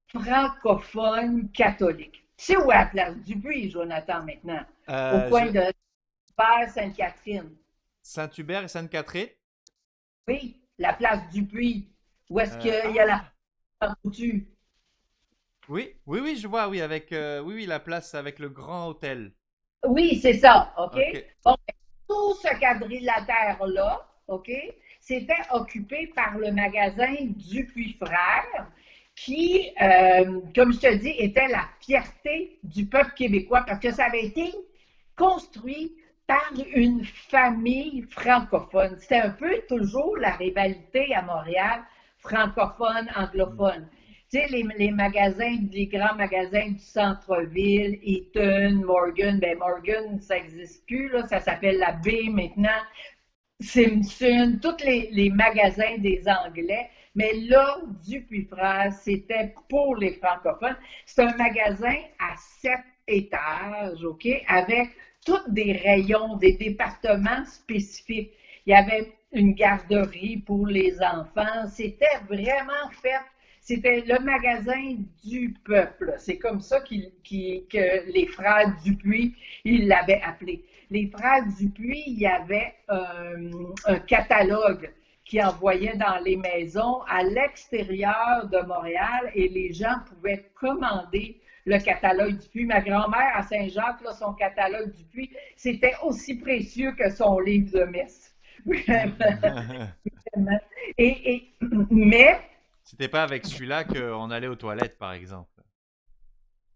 francophone catholique. Tu sais où est la place Dupuis, Jonathan, maintenant? Au coin de Sainte-Catherine. Saint-Hubert et Sainte-Catherine? Oui, la place Dupuis. Où est-ce qu'il y a la couture? Oui, je vois, oui, avec la place avec le grand hôtel. Oui, c'est ça, OK? Okay. Bon, tout ce quadrilatère-là, OK, c'était occupé par le magasin Dupuis Frères, qui, comme je te dis, était la fierté du peuple québécois, parce que ça avait été construit par une famille francophone. C'était un peu toujours la rivalité à Montréal, francophone-anglophone. Tu sais, les magasins, les grands magasins du centre-ville, Eaton, Morgan, ben Morgan, ça n'existe plus, là, ça s'appelle la B maintenant, Simpson, tous les magasins des Anglais. Mais là, Dupuis Frères, c'était pour les francophones. C'est un magasin à 7 étages, OK, avec tous des rayons, des départements spécifiques. Il y avait une garderie pour les enfants. C'était vraiment fait. C'était le magasin du peuple. C'est comme ça que les frères Dupuis, ils l'avaient appelé. Les frères Dupuis, il y avait un catalogue qui envoyait dans les maisons à l'extérieur de Montréal et les gens pouvaient commander le catalogue Dupuis. Ma grand-mère à Saint-Jacques, là, son catalogue Dupuis, c'était aussi précieux que son livre de messe. Mais c'était pas avec celui-là qu'on allait aux toilettes, par exemple.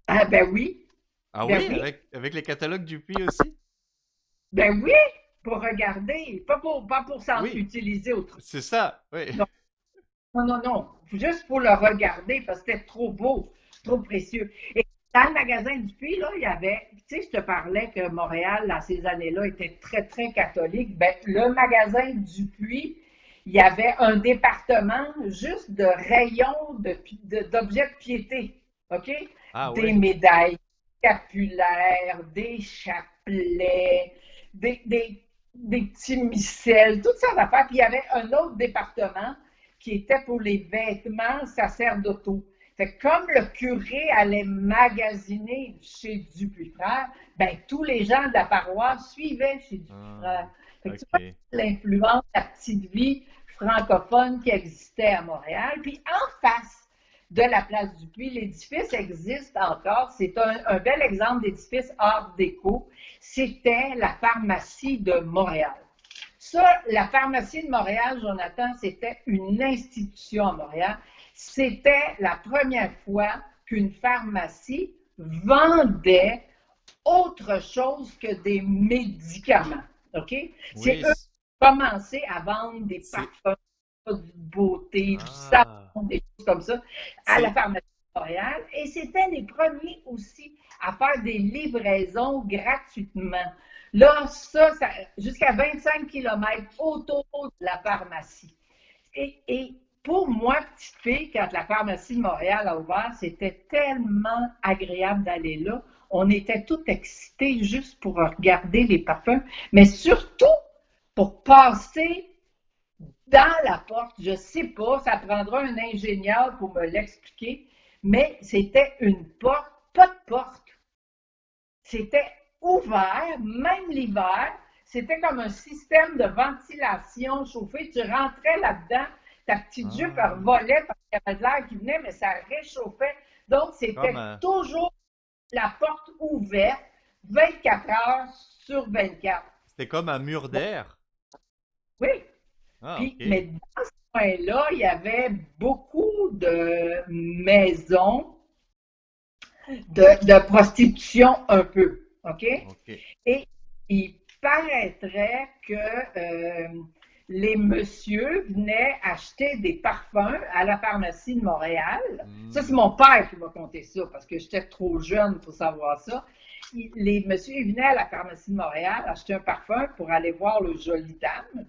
Ah ben oui. Ah ben oui? Avec les catalogues Dupuis aussi? Ben oui, pour regarder, pas pour s'en utiliser autrement. C'est ça, oui. Non. Juste pour le regarder, parce que c'était trop beau, trop précieux. Et dans le magasin Dupuis, là, il y avait, tu sais, je te parlais que Montréal, dans ces années-là, était très, très catholique. Ben, le magasin Dupuis, il y avait un département juste de rayons d'objets de piété, OK? Des médailles, scapulaires, des chapelets, des petits micelles, toutes sortes d'affaires. Puis il y avait un autre département qui était pour les vêtements sacerdotaux. Fait que comme le curé allait magasiner chez Dupuis-Frères, ben tous les gens de la paroisse suivaient chez Dupuis-Frères. Fait que tu vois l'influence, la petite vie francophone qui existait à Montréal. Puis en face de la place Dupuis, l'édifice existe encore. C'est un bel exemple d'édifice art déco. C'était la pharmacie de Montréal. Ça, la pharmacie de Montréal, Jonathan, c'était une institution à Montréal. C'était la première fois qu'une pharmacie vendait autre chose que des médicaments. OK? C'est eux qui ont commencé à vendre des parfums, de beauté, du savon, des choses comme ça, à la pharmacie de Montréal. Et c'était les premiers aussi à faire des livraisons gratuitement. Là, ça jusqu'à 25 km autour de la pharmacie. Et pour moi, petite fille, quand la pharmacie de Montréal a ouvert, c'était tellement agréable d'aller là. On était tous excités juste pour regarder les parfums, mais surtout pour passer dans la porte. Je ne sais pas, ça prendra un ingénieur pour me l'expliquer, mais c'était une porte, pas de porte. C'était ouvert, même l'hiver. C'était comme un système de ventilation chauffée. Tu rentrais là-dedans, ta petite jupe volait parce qu'il y avait de l'air qui venait, mais ça réchauffait. Donc, c'était toujours la porte ouverte, 24 heures sur 24. C'était comme un mur d'air? Oui. Puis, mais dans ce coin-là, il y avait beaucoup de maisons de prostitution un peu. OK? Et il paraîtrait que les messieurs venaient acheter des parfums à la pharmacie de Montréal. Ça, c'est mon père qui m'a conté ça, parce que j'étais trop jeune pour savoir ça. Les messieurs venaient à la pharmacie de Montréal acheter un parfum pour aller voir le Joli Dame.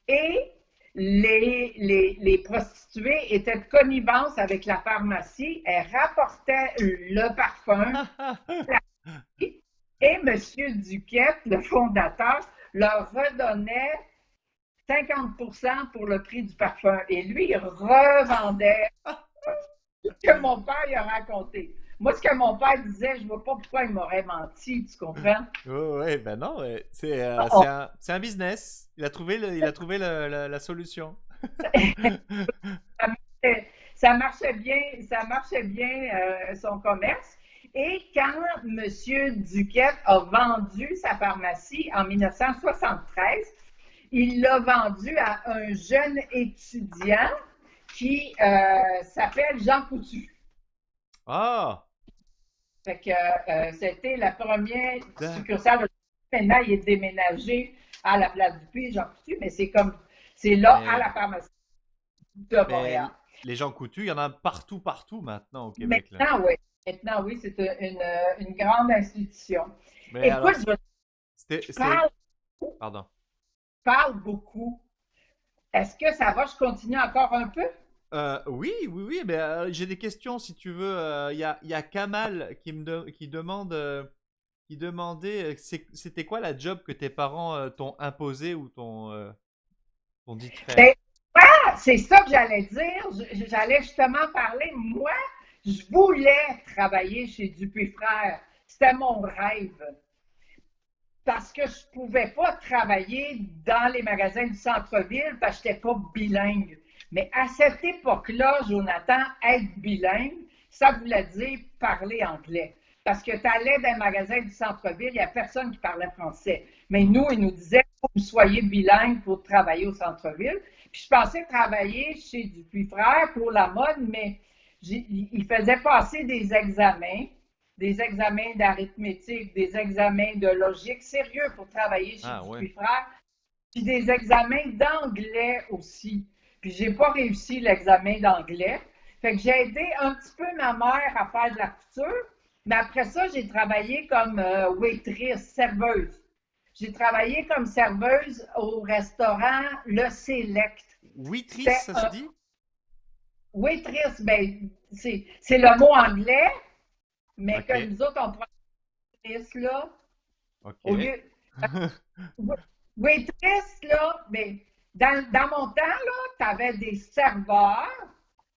Et les prostituées étaient de connivence avec la pharmacie. Elles rapportaient le parfum. Et M. Duquette, le fondateur, leur redonnait 50% pour le prix du parfum. Et lui, il revendait ce que mon père il a raconté. Moi, ce que mon père disait, je ne vois pas pourquoi il m'aurait menti, tu comprends? Oui, ben non, c'est un business. Il a trouvé la solution. Ça marchait bien son commerce. Et quand M. Duquette a vendu sa pharmacie en 1973, il l'a vendu à un jeune étudiant qui s'appelle Jean Coutu. Ah! Fait que c'était la première succursale. Maintenant, il est déménagé à la place du Puy, Jean Coutu, mais c'est là, à la pharmacie de Montréal. Les Jean Coutu, il y en a partout maintenant au Québec. Maintenant, oui, c'est une grande institution. Mais écoute, Pardon. Je parle beaucoup. Est-ce que ça va? Je continue encore un peu? Oui, mais j'ai des questions si tu veux. Il y a Kamal qui demandait c'était quoi la job que tes parents t'ont imposé ou t'ont dit de faire? Ben, c'est ça que j'allais dire. J'allais justement parler. Moi, je voulais travailler chez Dupuis-Frères. C'était mon rêve. Parce que je ne pouvais pas travailler dans les magasins du centre-ville parce que je n'étais pas bilingue. Mais à cette époque-là, Jonathan, être bilingue, ça voulait dire parler anglais. Parce que tu allais dans les magasins du centre-ville, il n'y a personne qui parlait français. Mais nous, ils nous disaient qu'il faut que vous soyez bilingue pour travailler au centre-ville. Puis je pensais travailler chez Dupuis-Frères pour la mode, mais ils faisaient passer des examens d'arithmétique, des examens de logique sérieux pour travailler chez Dupuis-Frères, puis des examens d'anglais aussi. Puis j'ai pas réussi l'examen d'anglais. Fait que j'ai aidé un petit peu ma mère à faire de la couture, mais après ça, j'ai travaillé comme waitress, serveuse. J'ai travaillé comme serveuse au restaurant Le Select. Waitress, ça se dit? Waitress, ben, c'est le mot anglais, mais que nous autres, on prononce waitress, là, Ok. au lieu. Waitress, là, mais dans mon temps, là, tu avais des serveurs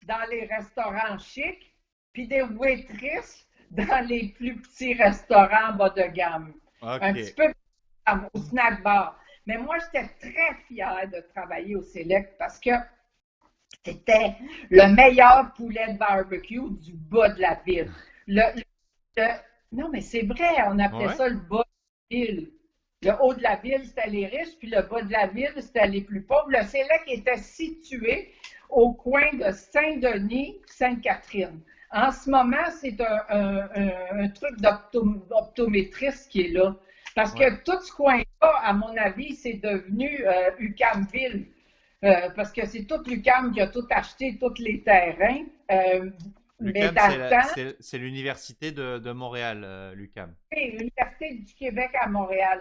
dans les restaurants chics, puis des waitresses dans les plus petits restaurants bas de gamme. Un petit Ok. peu au snack bar. Mais moi, j'étais très fière de travailler au Select parce que c'était le meilleur poulet de barbecue du bas de la ville. Le- non, mais c'est vrai, on appelait Ouais. ça le bas de la ville. Le haut de la ville, c'était les riches, puis le bas de la ville, c'était les plus pauvres. Le Select était situé au coin de Saint-Denis, Sainte-Catherine. En ce moment, c'est un truc d'optométriste qui est là. Parce Ouais. que tout ce coin-là, à mon avis, c'est devenu UQAM-Ville. Parce que c'est tout l'UQAM qui a tout acheté, tous les terrains. Mais L'UQAM, dans c'est le temps, c'est l'université de Montréal, l'UQAM. c'est l'Université du Québec à Montréal.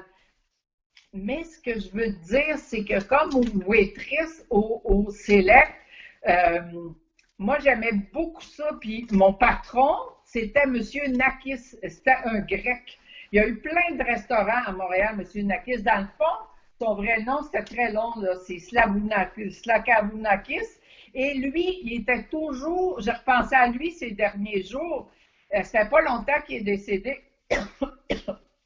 Mais ce que je veux dire, c'est que comme waitress au Select, euh, moi j'aimais beaucoup ça. Puis mon patron, c'était M. Nakis, c'était un grec. Il y a eu plein de restaurants à Montréal, M. Nakis. Dans le fond, son vrai nom, c'était très long, c'est Slakavounakis. Et lui, il était toujours, je repensais à lui ces derniers jours, c'était pas longtemps qu'il est décédé.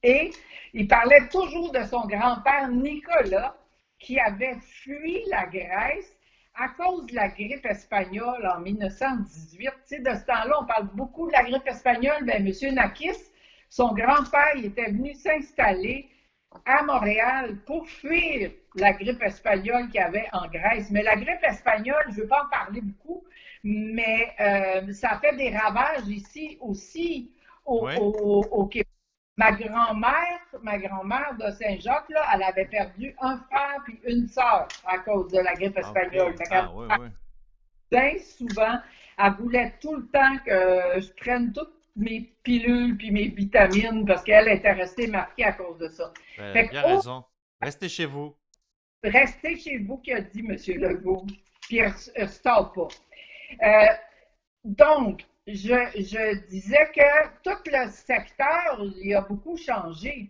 Et il parlait toujours de son grand-père Nicolas qui avait fui la Grèce à cause de la grippe espagnole en 1918. Tu sais, de ce temps-là, on parle beaucoup de la grippe espagnole. Bien, M. Nakis, son grand-père, il était venu s'installer à Montréal pour fuir la grippe espagnole qu'il y avait en Grèce. Mais la grippe espagnole, je ne veux pas en parler beaucoup, mais ça fait des ravages ici aussi Ouais. au Québec. Ma grand-mère de Saint-Jacques, là, elle avait perdu un frère puis une sœur à cause de la grippe Ok. espagnole. Fait Ah, ouais, ouais. bien souvent, elle voulait tout le temps que je prenne toutes mes pilules puis mes vitamines parce qu'elle était restée marquée à cause de ça. Elle a Fait que, bien raison. Restez chez vous. restez chez vous, qu'a dit M. Legault, puis restart pas. Euh, Donc, je disais que tout le secteur, il a beaucoup changé.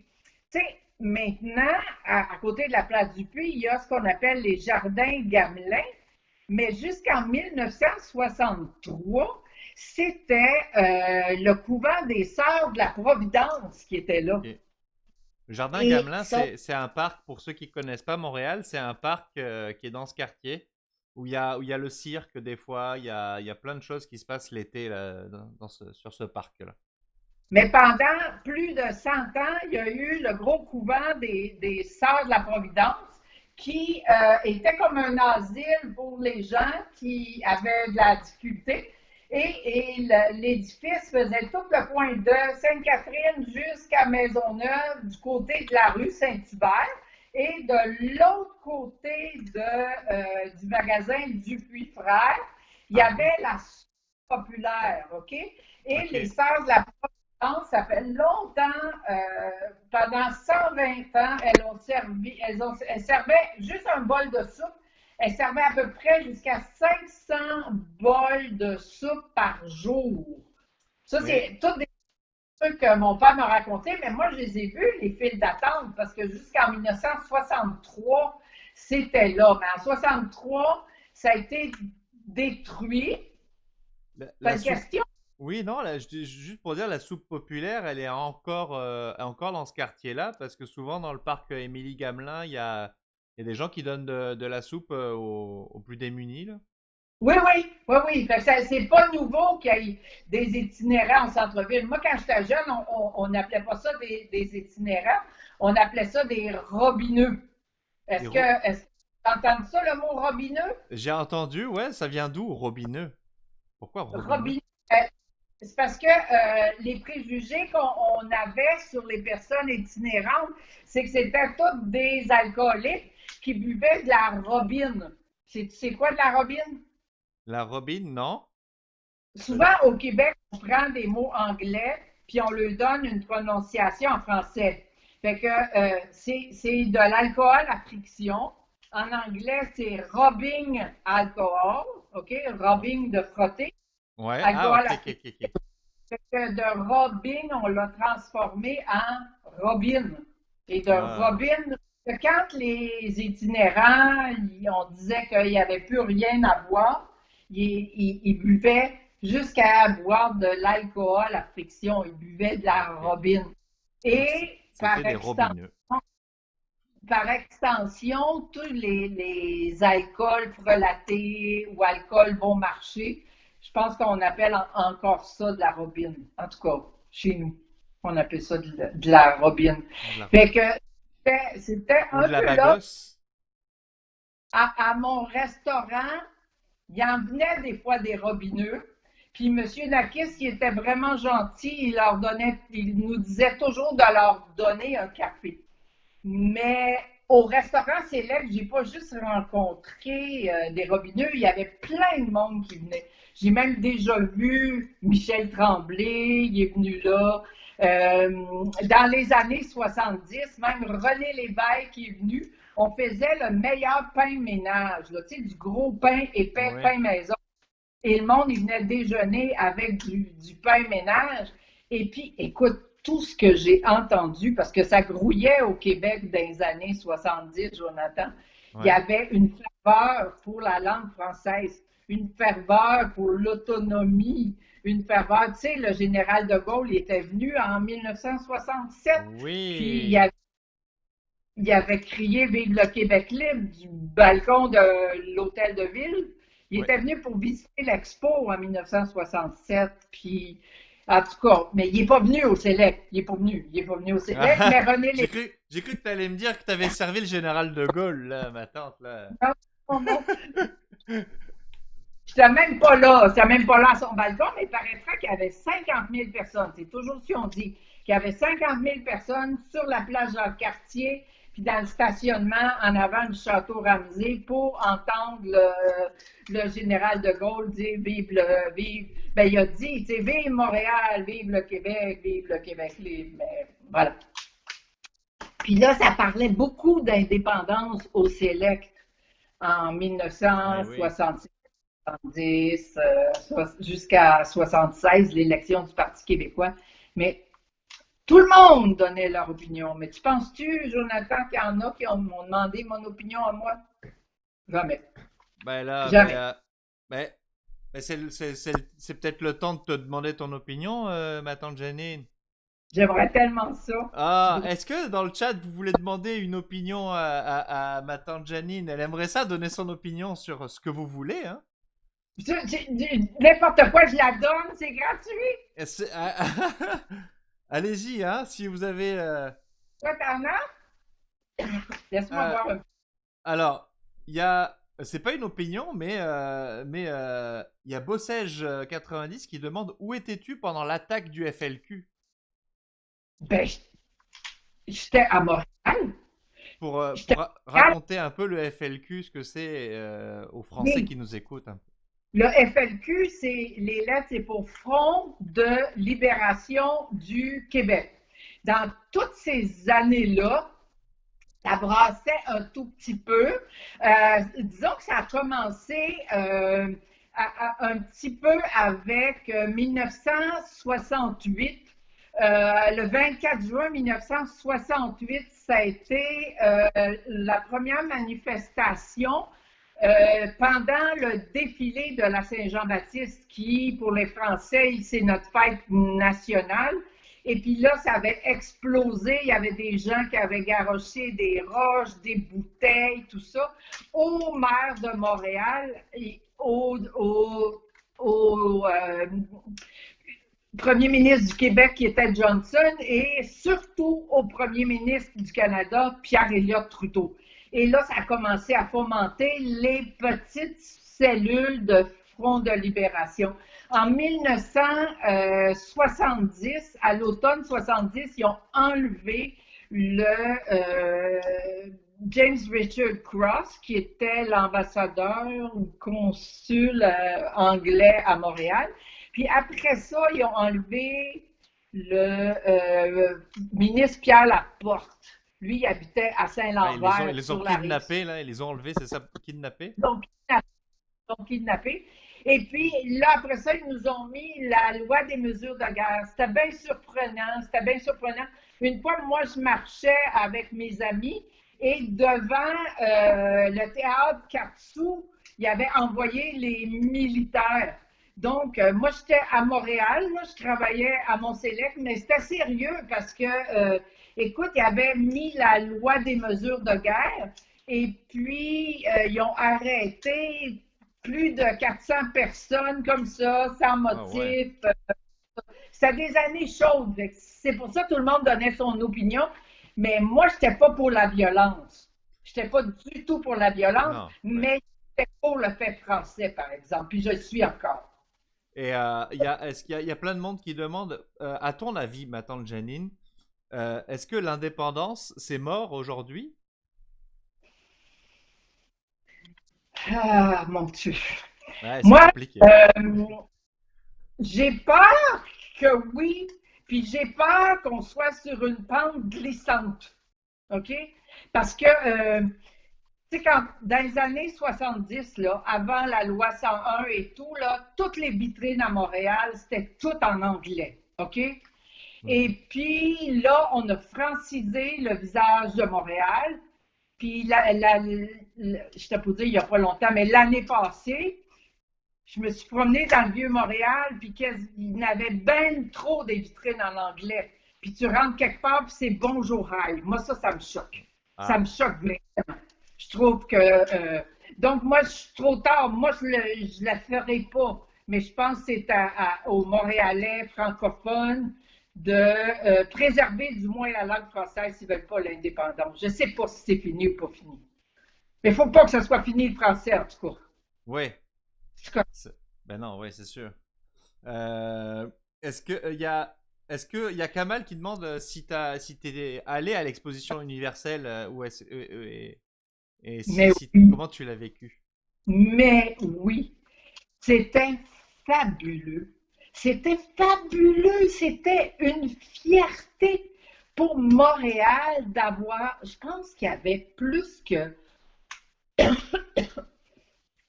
Tu sais, maintenant, à côté de la place du Puy, il y a ce qu'on appelle les jardins Gamelin, mais jusqu'en 1963, c'était le couvent des Sœurs de la Providence qui était là. Ok. Le Jardin Et Gamelin, ça, c'est un parc, pour ceux qui ne connaissent pas Montréal, c'est un parc qui est dans ce quartier, où il y a le cirque des fois, il y a plein de choses qui se passent l'été là, sur ce parc-là. mais pendant plus de 100 ans, il y a eu le gros couvent des Sœurs de la Providence qui était comme un asile pour les gens qui avaient de la difficulté. Et l'édifice faisait tout le coin de Sainte-Catherine jusqu'à Maisonneuve, du côté de la rue Saint-Hubert. Et de l'autre côté du magasin Dupuis-Frères, il y Ah oui, avait la soupe populaire, OK? Et ok. les Sœurs de la ça fait longtemps, pendant 120 ans, elles servaient juste un bol de soupe. Elles servaient à peu près jusqu'à 500 bols de soupe par jour. Ça, Mais c'est tous des trucs que mon père m'a raconté, mais moi, je les ai vus, les files d'attente, parce que jusqu'en 1963, c'était là. Mais en 63, ça a été détruit. la Pas de soupe, question. oui, non, juste pour dire, la soupe populaire, elle est encore dans ce quartier-là, parce que souvent dans le parc Émilie Gamelin, il y a des gens qui donnent de la soupe aux plus démunis, là. Oui, oui, oui, oui. Fait que c'est pas nouveau qu'il y ait des itinérants au centre-ville. Moi, quand j'étais jeune, on n'appelait pas ça des itinérants, on appelait ça des robineux. Des ro- Est-ce que tu entends ça, le mot robineux? J'ai entendu, ouais, ça vient d'où, Robineux? Pourquoi Robineux? Robineux, c'est parce que les préjugés qu'on avait sur les personnes itinérantes, c'est que c'était tous des alcooliques qui buvaient de la robine. C'est quoi de la robine? La Robine, non? Euh, Souvent, au Québec, on prend des mots anglais, puis on leur donne une prononciation en français. Fait que c'est de l'alcool à friction. En anglais, c'est rubbing alcohol, OK? oh, Rubbing de frotter. ouais, ah, Alcool ok, à ok, friction. ok, ok. Fait que de Robin, on l'a transformé en Robin. Et de Robin, quand les itinérants, on disait qu'il n'y avait plus rien à boire, ils buvaient jusqu'à boire de l'alcool à friction. Ils buvaient de la Robin. Et C'était des robineux. par extension, tous les alcools frelatés ou alcools bon marché, je pense qu'on appelle encore ça de la Robin. En tout cas, chez nous, on appelle ça de la Robin. Fait que c'était un peu là. À mon restaurant, il y en venait des fois des robineux. Puis M. Nakis, qui était vraiment gentil, il nous disait toujours de leur donner un café. Mais au restaurant Select, j'ai pas juste rencontré des robineux, il y avait plein de monde qui venait. J'ai même déjà vu Michel Tremblay, il est venu là. Dans les années 70, même René Lévesque est venu. On faisait le meilleur pain ménage, là, tu sais, du gros pain épais, pain maison. Et le monde, il venait déjeuner avec du pain ménage. Et puis, écoute, tout ce que j'ai entendu, parce que ça grouillait au Québec dans les années 70, Jonathan, il y avait une ferveur pour la langue française, une ferveur pour l'autonomie, une ferveur. Tu sais, le général de Gaulle, il était venu en 1967. Oui. Puis il avait crié « Vive le Québec libre » du balcon de l'hôtel de ville. Il était venu pour visiter l'Expo en 1967, puis en tout cas, mais il n'est pas venu au Select. Il n'est pas venu au Select, mais René Lévesque... J'ai cru que tu allais me dire que tu avais servi le général de Gaulle, là, ma tante, là. Non. J'étais même pas là. J'étais même pas là à son balcon, mais il paraîtrait qu'il y avait 50 000 personnes. C'est toujours ce qu'on dit. Qu'il y avait 50 000 personnes sur la plage Jacques-Cartier, puis dans le stationnement en avant du château Ramsay pour entendre le général de Gaulle dire ben il a dit, tu sais, vive Montréal, vive le Québec libre, mais voilà. Puis là, ça parlait beaucoup d'indépendance au Select en 1966, 70, jusqu'à 76, l'élection du Parti québécois, mais tout le monde donnait leur opinion. Mais tu penses-tu, Jonathan, qu'il y en a qui m'ont demandé mon opinion à moi? Jamais. Ben là, jamais. C'est peut-être le temps de te demander ton opinion, ma tante Janine. J'aimerais tellement ça. Ah, est-ce que dans le chat, vous voulez demander une opinion à ma tante Janine? Elle aimerait ça, donner son opinion sur ce que vous voulez, hein? N'importe quoi, je la donne, c'est gratuit. Allez-y, hein, si vous avez... Toi, t'en as? Laisse-moi voir un peu. Alors, il y a... C'est pas une opinion, mais il y a Bossège90 qui demande « Où étais-tu pendant l'attaque du FLQ ?» Ben, j'étais à Montréal. Pour raconter un peu le FLQ, ce que c'est aux Français qui nous écoutent un peu. Le FLQ, les lettres, c'est pour Front de libération du Québec. Dans toutes ces années-là, ça brassait un tout petit peu. Disons que ça a commencé un petit peu avec 1968. Le 24 juin 1968, ça a été la première manifestation pendant le défilé de la Saint-Jean-Baptiste qui, pour les Français, c'est notre fête nationale. Et puis là, ça avait explosé. Il y avait des gens qui avaient garoché des roches, des bouteilles, tout ça, au maire de Montréal et au premier ministre du Québec qui était Johnson et surtout au premier ministre du Canada, Pierre-Éliott Trudeau. Et là, ça a commencé à fomenter les petites cellules de Front de libération. En 1970, à l'automne 70, ils ont enlevé le James Richard Cross, qui était l'ambassadeur ou consul anglais à Montréal. Puis après ça, ils ont enlevé le ministre Pierre Laporte. Lui, il habitait à Saint-Lambert. Ils les ont kidnappés, là. Ils les ont enlevés, c'est ça, kidnappés? Donc, kidnappés. Et puis, là, après ça, ils nous ont mis la loi des mesures de guerre. C'était bien surprenant, c'était bien surprenant. Une fois, moi, je marchais avec mes amis et devant le théâtre Katsu, il avait envoyé les militaires. Donc, moi, j'étais à Montréal, moi, je travaillais à Mont-Sélect, mais c'était sérieux parce que, écoute, ils avaient mis la loi des mesures de guerre et puis ils ont arrêté plus de 400 personnes comme ça, sans motif. ouais. C'était des années chaudes. C'est pour ça que tout le monde donnait son opinion. Mais moi, je n'étais pas pour la violence. Je n'étais pas du tout pour la violence, Non, ouais. mais j'étais pour le fait français, par exemple. Puis je le suis encore. Et est-ce qu'il y a plein de monde qui demande, à ton avis, ma tante Janine, est-ce que l'indépendance, c'est mort aujourd'hui? Ah, mon Dieu. Ouais, c'est Moi, compliqué. j'ai peur que oui, puis j'ai peur qu'on soit sur une pente glissante. OK? Parce que, tu sais, dans les années 70, là, avant la loi 101 et tout, là, toutes les vitrines à Montréal, c'était tout en anglais. OK? Et puis là, on a francisé le visage de Montréal. Puis, je t'ai pas dit il n'y a pas longtemps, mais l'année passée, je me suis promenée dans le Vieux-Montréal, puis il y en avait bien trop des vitrines en anglais. Puis tu rentres quelque part, puis c'est bonjour, hi. Moi, ça me choque. Ça me choque vraiment. Je trouve que. Donc, moi, je suis trop tard. Moi, je ne la ferai pas. Mais je pense que c'est aux Montréalais francophones de préserver du moins la langue française s'ils ne veulent pas l'indépendance. Je ne sais pas si c'est fini ou pas fini. Mais il ne faut pas que ce soit fini le français, en tout cas. Oui. En tout cas, Ben non, oui, c'est sûr. Est-ce que il y a Kamal qui demande si t'es allé à l'exposition universelle ou et mais oui. comment tu l'as vécu? Mais oui. C'était fabuleux. C'était fabuleux. C'était une fierté pour Montréal d'avoir, je pense qu'il y avait plus que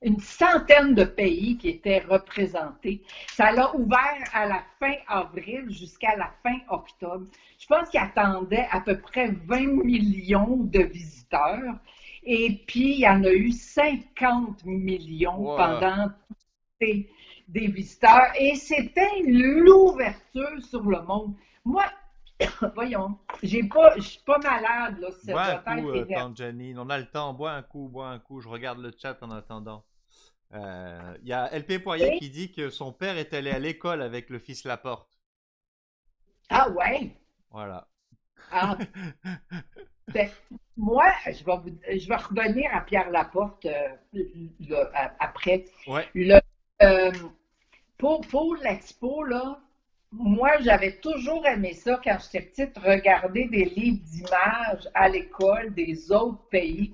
une centaine de pays qui étaient représentés. Ça l'a ouvert à la fin avril jusqu'à la fin octobre. Je pense qu'il attendait à peu près 20 millions de visiteurs. Et puis, il y en a eu 50 millions Wow. pendant des visiteurs. Et c'était l'ouverture sur le monde. Moi, voyons, je suis pas malade, là. Ça Bois un doit coup, être tante Janine. On a le temps. Bois un coup, bois un coup. Je regarde le chat en attendant. Il y a LP Poirier qui dit que son père est allé à l'école avec le fils Laporte. Ah ouais? Voilà. Ah, ben, moi, je vais revenir à Pierre Laporte après. Ouais. Le, euh, pour l'expo, là, moi, j'avais toujours aimé ça quand j'étais petite, regarder des livres d'images à l'école des autres pays.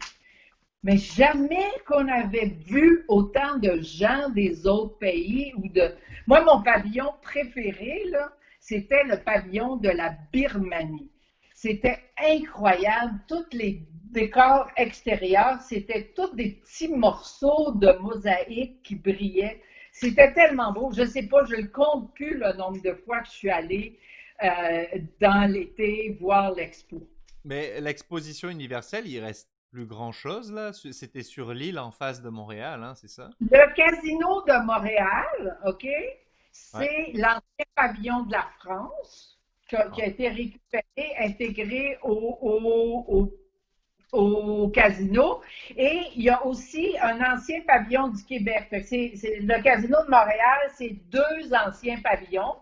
Mais jamais qu'on avait vu autant de gens des autres pays ou de. Moi, mon pavillon préféré, là, c'était le pavillon de la Birmanie. C'était incroyable. Tous les décors extérieurs, c'était tous des petits morceaux de mosaïque qui brillaient. C'était tellement beau. Je ne sais pas, je ne compte plus le nombre de fois que je suis allée dans l'été voir l'expo. Mais l'exposition universelle, il reste plus grand chose là. C'était sur l'île en face de Montréal, hein, c'est ça? Le casino de Montréal, OK, Ouais. c'est l'ancien pavillon de la France qui a Ah. été récupéré, intégré au casino. Et il y a aussi un ancien pavillon du Québec. Le casino de Montréal, c'est deux anciens pavillons.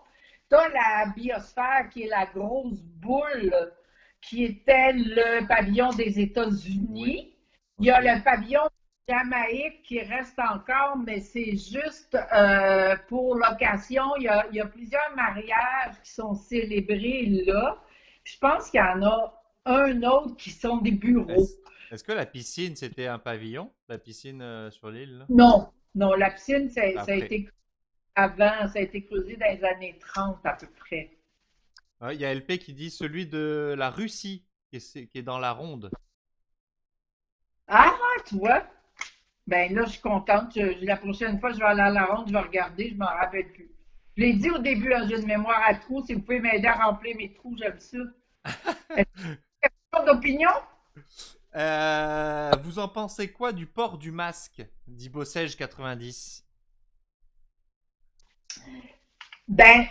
Tu as la biosphère qui est la grosse boule qui était le pavillon des Oui. États-Unis. Il y a Ok. le pavillon de Jamaïque qui reste encore, mais c'est juste pour l'occasion. Il y a plusieurs mariages qui sont célébrés là. Je pense qu'il y en a un autre qui sont des bureaux. Est-ce que la piscine c'était un pavillon? La piscine sur l'île là? Non, non, la piscine, ça a Après. été avant, ça a été creusé dans les années 30 à peu près. Il y a LP qui dit celui de la Russie qui est dans la ronde. Ah, tu vois? Ben là, je suis contente. La prochaine fois, je vais aller à la ronde, je vais regarder, je m'en rappelle plus. Je l'ai dit au début, hein, j'ai une mémoire à trous. Si vous pouvez m'aider à remplir mes trous, j'aime ça. Est-ce que vous avez d'opinion? Vous en pensez quoi du port du masque, dit Bossège 90? Ben,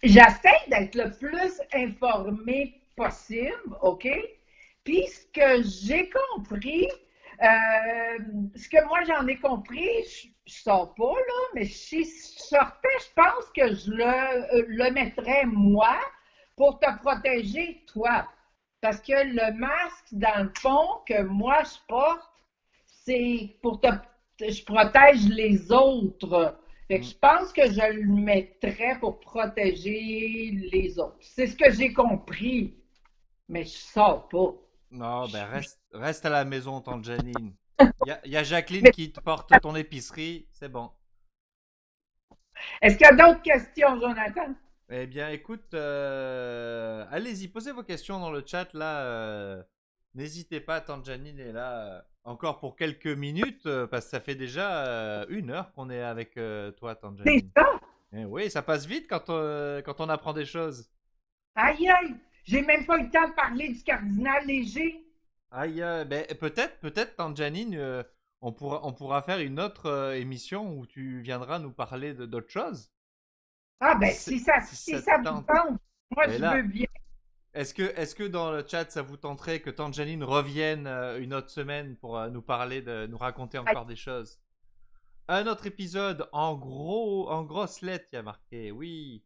j'essaie d'être le plus informé possible, OK? Puis ce que j'ai compris, ce que moi j'en ai compris, je sors pas là, mais si je sortais, je pense que je le mettrais moi pour te protéger toi. Parce que le masque, dans le fond, que moi je porte, c'est pour je protège les autres. Fait que je pense que je le mettrais pour protéger les autres. C'est ce que j'ai compris, mais je sors pas. Non, ben reste à la maison, tante Janine. Y a Jacqueline Mais qui te porte ton épicerie, c'est bon. est-ce qu'il y a d'autres questions, Jonathan? Eh bien, écoute, allez-y, posez vos questions dans le chat là. N'hésitez pas, tante Janine est là encore pour quelques minutes parce que ça fait déjà 1 heure qu'on est avec toi, tante C'est Janine. ça? Eh oui, ça passe vite quand on apprend des choses. Aïe, aïe! J'ai même pas eu le temps de parler du cardinal Léger. Aïe, ben, peut-être, tante Janine, on pourra faire une autre émission où tu viendras nous parler d'autres choses. Ah, ben, Si, si si ça te ça vous tente. tente, moi, Et je veux là, bien. est-ce que dans le chat, ça vous tenterait que tante Janine revienne une autre semaine pour nous parler, nous raconter encore des choses? Un autre épisode en grosses lettres, il y a marqué, oui.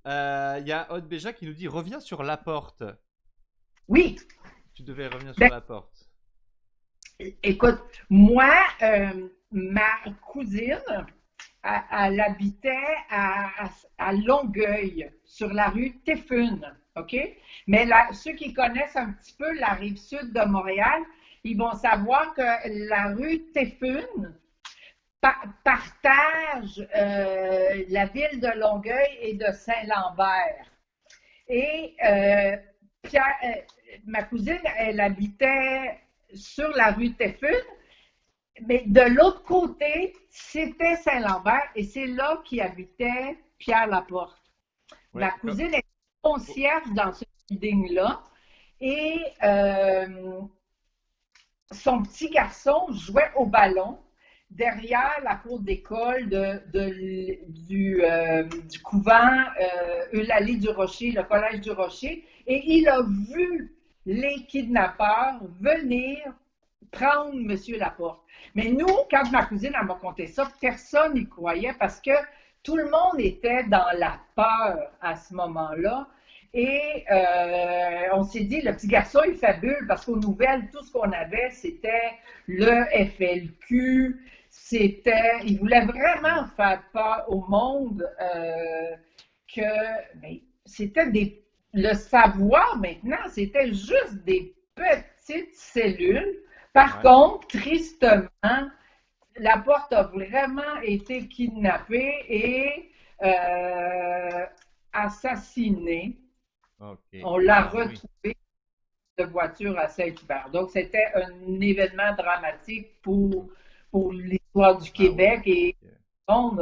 Il y a Aude Béja qui nous dit reviens sur la porte. Oui, Tu devais revenir sur ben, la porte. écoute, moi, ma cousine, elle habitait à Longueuil, sur la rue Téfune, OK? Mais là, ceux qui connaissent un petit peu la rive sud de Montréal, ils vont savoir que la rue Téfune partage la ville de Longueuil et de Saint-Lambert. Et ma cousine, elle habitait sur la rue Téfune, mais de l'autre côté, c'était Saint-Lambert et c'est là qu'y habitait Pierre Laporte. Ouais, Ma cousine est concierge dans ce building-là et son petit garçon jouait au ballon derrière la cour d'école du couvent Eulalie du Rocher, le collège du Rocher, et il a vu les kidnappeurs venir prendre M. Laporte. Mais nous, quand ma cousine m'a conté ça, personne n'y croyait parce que tout le monde était dans la peur à ce moment-là. Et on s'est dit, le petit garçon, il fabule parce qu'aux nouvelles, tout ce qu'on avait, c'était le FLQ. Il voulait vraiment faire peur au monde le savoir maintenant, c'était juste des petites cellules. Par contre, tristement, Laporte a vraiment été kidnappé et assassiné. Okay. On l'a retrouvé de voiture à Saint-Hubert. Donc, c'était un événement dramatique pour l'histoire du Québec. Et on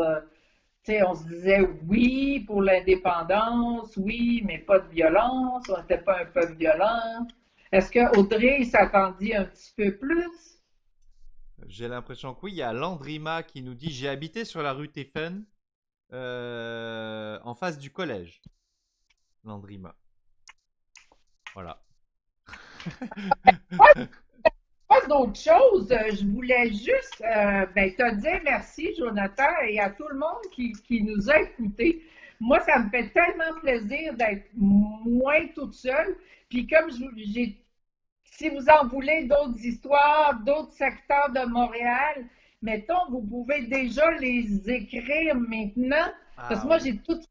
se disait oui pour l'indépendance, oui, mais pas de violence. On n'était pas un peuple violent. Est-ce que Audrey s'attendit un petit peu plus? J'ai l'impression que oui. Il y a Landrima qui nous dit j'ai habité sur la rue Téfune en face du collège. Landrima. Voilà. Pas d'autre chose, je voulais juste te dire merci, Jonathan, et à tout le monde qui nous a écoutés. Moi, ça me fait tellement plaisir d'être moins toute seule. Puis comme si vous en voulez d'autres histoires, d'autres secteurs de Montréal, mettons, vous pouvez déjà les écrire maintenant. Parce que moi, j'ai toutes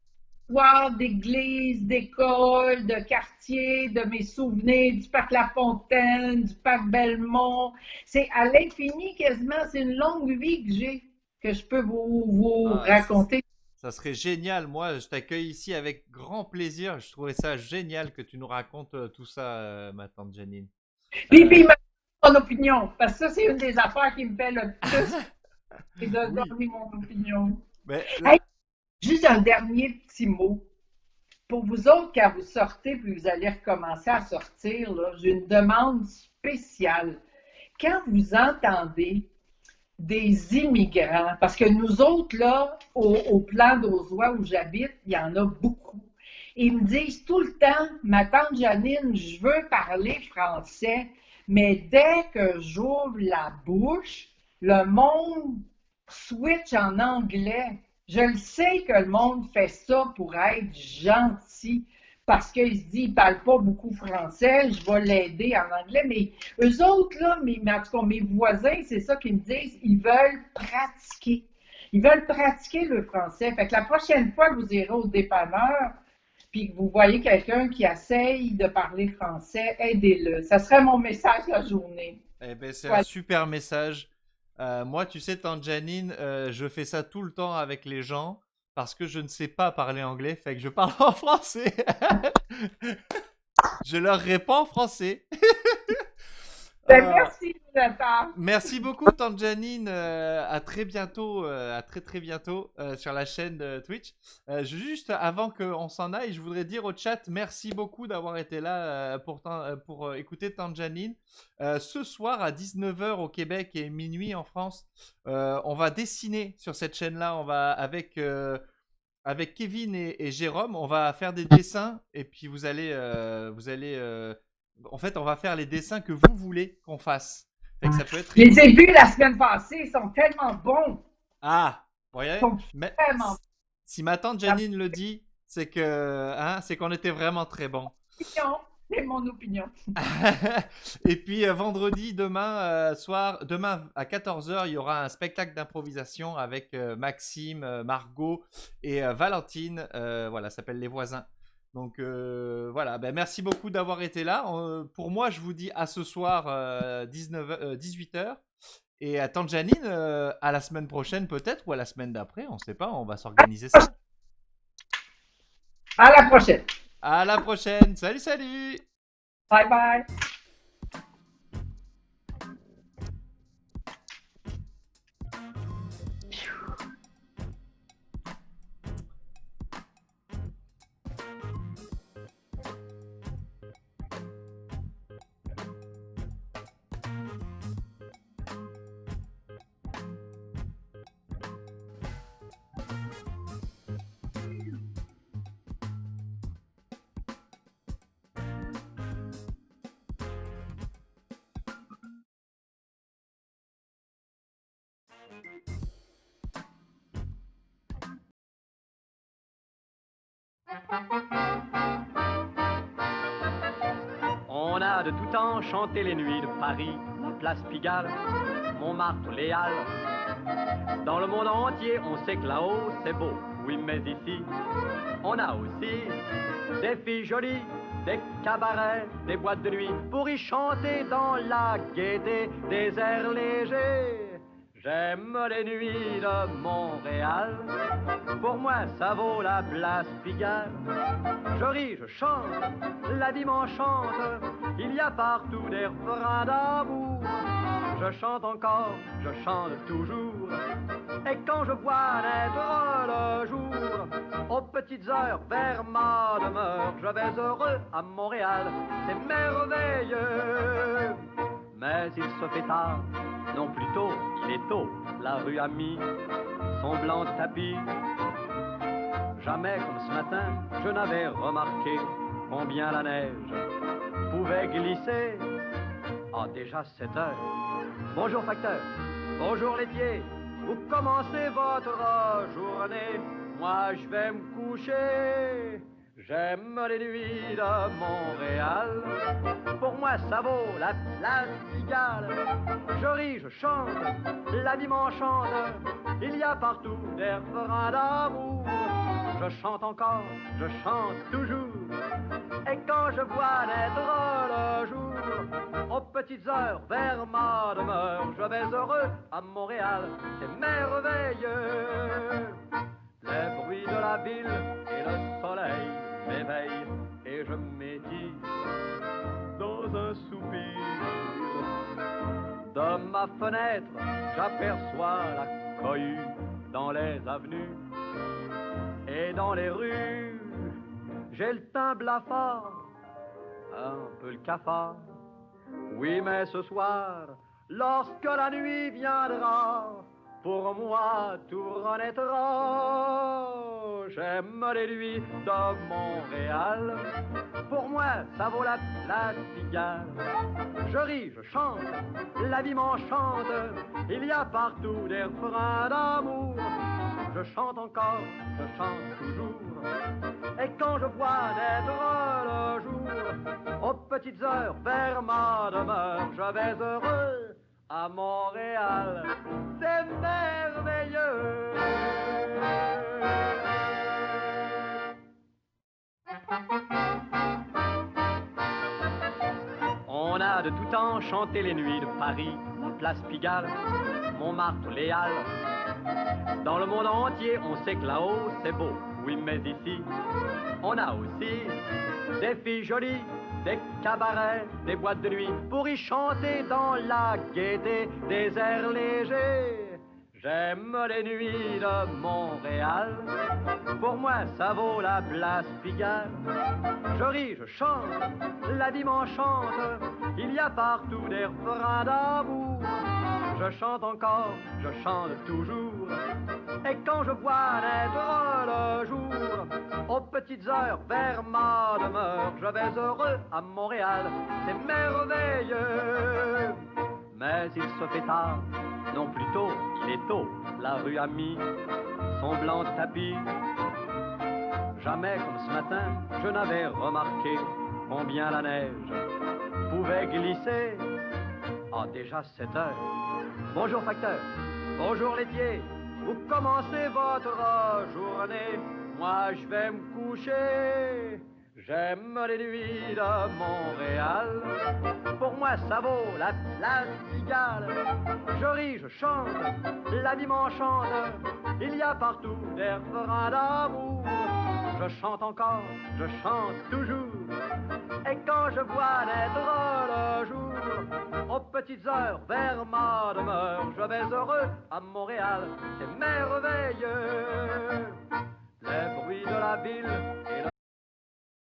d'églises, d'écoles, de quartiers, de mes souvenirs du parc La Fontaine, du parc Belmont. C'est à l'infini quasiment. C'est une longue vie que j'ai, que je peux vous raconter. Ça serait génial. Moi, je t'accueille ici avec grand plaisir. Je trouvais ça génial que tu nous racontes tout ça, ma tante Janine. Puis mon mon opinion, parce que ça, c'est une des affaires qui me fait le plus, c'est de Oui. donner mon opinion. Mais Hey, juste un dernier petit mot. Pour vous autres, quand vous sortez puis vous allez recommencer à sortir, là, j'ai une demande spéciale. Quand vous entendez des immigrants, parce que nous autres, là, au plan d'Auzois où j'habite, il y en a beaucoup. Ils me disent tout le temps, ma tante Janine, je veux parler français, mais dès que j'ouvre la bouche, le monde switch en anglais. Je le sais que le monde fait ça pour être gentil, parce qu'il se dit, il parle pas beaucoup français, je vais l'aider en anglais, mais eux autres, là, en tout cas, mes voisins, c'est ça qu'ils me disent, ils veulent pratiquer. Ils veulent pratiquer le français. Fait que la prochaine fois que vous irez au dépanneur, puis que vous voyez quelqu'un qui essaye de parler français, aidez-le. Ça serait mon message de la journée. eh ben, c'est un Voilà. super message. Moi, tu sais, tante Janine, je fais ça tout le temps avec les gens parce que je ne sais pas parler anglais, fait que je parle en français. Je leur réponds en français. Ben, Euh, merci, Jonathan. Merci beaucoup, tante Janine. À très bientôt, à très très bientôt sur la chaîne Twitch. Juste avant qu'on s'en aille, je voudrais dire au chat merci beaucoup d'avoir été là pour écouter tante Janine. Ce soir à 19h au Québec et minuit en France, on va dessiner sur cette chaîne-là. On va avec Kevin et Jérôme, on va faire des dessins et puis en fait, on va faire les dessins que vous voulez qu'on fasse. Fait que ça peut être Je les ai rigolo. vus la semaine passée, ils sont tellement bons. Ah, vous Ils voyez, sont mais vraiment si ma tante Janine le dit, c'est qu'on était vraiment très bons. bons. C'est mon opinion. Et puis vendredi, demain à 14h, il y aura un spectacle d'improvisation avec Maxime, Margot et Valentine. Voilà, ça s'appelle Les Voisins. Donc voilà, ben, merci beaucoup d'avoir été là. Pour moi, je vous dis à ce soir 18h. Et à tante Janine, à la semaine prochaine peut-être, ou à la semaine d'après, on ne sait pas, on va s'organiser ça. À la prochaine. À la prochaine, salut salut. Bye bye. On a de tout temps chanté les nuits de Paris, la place Pigalle, Montmartre, les Halles. Dans le monde entier, on sait que là-haut, c'est beau. Oui, mais ici, on a aussi des filles jolies, des cabarets, des boîtes de nuit, pour y chanter dans la gaieté des airs légers. J'aime les nuits de Montréal, pour moi ça vaut la place Pigalle. Je ris, je chante, la vie m'enchante, il y a partout des refrains d'amour. Je chante encore, je chante toujours, et quand je vois naître le jour, aux petites heures vers ma demeure, je vais heureux à Montréal, c'est merveilleux. Mais il se fait tard, non plutôt, il est tôt, la rue a mis son blanc tapis. Jamais comme ce matin, je n'avais remarqué combien la neige pouvait glisser. Ah, déjà 7 heures. Bonjour facteur, bonjour laitier, vous commencez votre journée, moi je vais me coucher. J'aime les nuits de Montréal, pour moi ça vaut la place Pigalle. Je ris, je chante, la vie m'enchante, il y a partout des refrains d'amour. Je chante encore, je chante toujours, et quand je vois naître le jour, aux petites heures vers ma demeure, je vais heureux à Montréal, c'est merveilleux. Les bruits de la ville et le soleil m'éveillent et je m'étire dans un soupir. De ma fenêtre, j'aperçois la cohue dans les avenues et dans les rues. J'ai le teint blafard, un peu le cafard. Oui, mais ce soir, lorsque la nuit viendra, pour moi tout renaîtra. J'aime les nuits de Montréal, pour moi ça vaut la place Pigalle. Je ris, je chante, la vie m'enchante, il y a partout des refrains d'amour. Je chante encore, je chante toujours, et quand je vois naître le jour, aux petites heures vers ma demeure, je vais heureux à Montréal, c'est merveilleux. On a de tout temps chanté les nuits de Paris, la place Pigalle, Montmartre, les Halles. Dans le monde entier, on sait que là-haut, c'est beau. Oui, mais ici, on a aussi des filles jolies, des cabarets, des boîtes de nuit, pour y chanter dans la gaieté des airs légers. J'aime les nuits de Montréal, pour moi ça vaut la place Pigalle. Je ris, je chante, la vie m'enchante, il y a partout des refrains d'amour. Je chante encore, je chante toujours, et quand je vois naître le jour, aux petites heures vers ma demeure, je vais heureux à Montréal, c'est merveilleux. Mais il se fait tard, non plutôt il est tôt, la rue a mis son blanc tapis. Jamais comme ce matin, je n'avais remarqué combien la neige pouvait glisser. Ah, déjà 7 heures. Bonjour facteur, bonjour laitier, vous commencez votre journée, moi je vais me coucher. J'aime les nuits de Montréal, pour moi ça vaut la place Pigalle. Je ris, je chante, la vie m'enchante, il y a partout des refrains d'amour. Je chante encore, je chante toujours, et quand je vois naître le jour, aux petites heures vers ma demeure, je vais heureux à Montréal, c'est merveilleux. Les bruits de la ville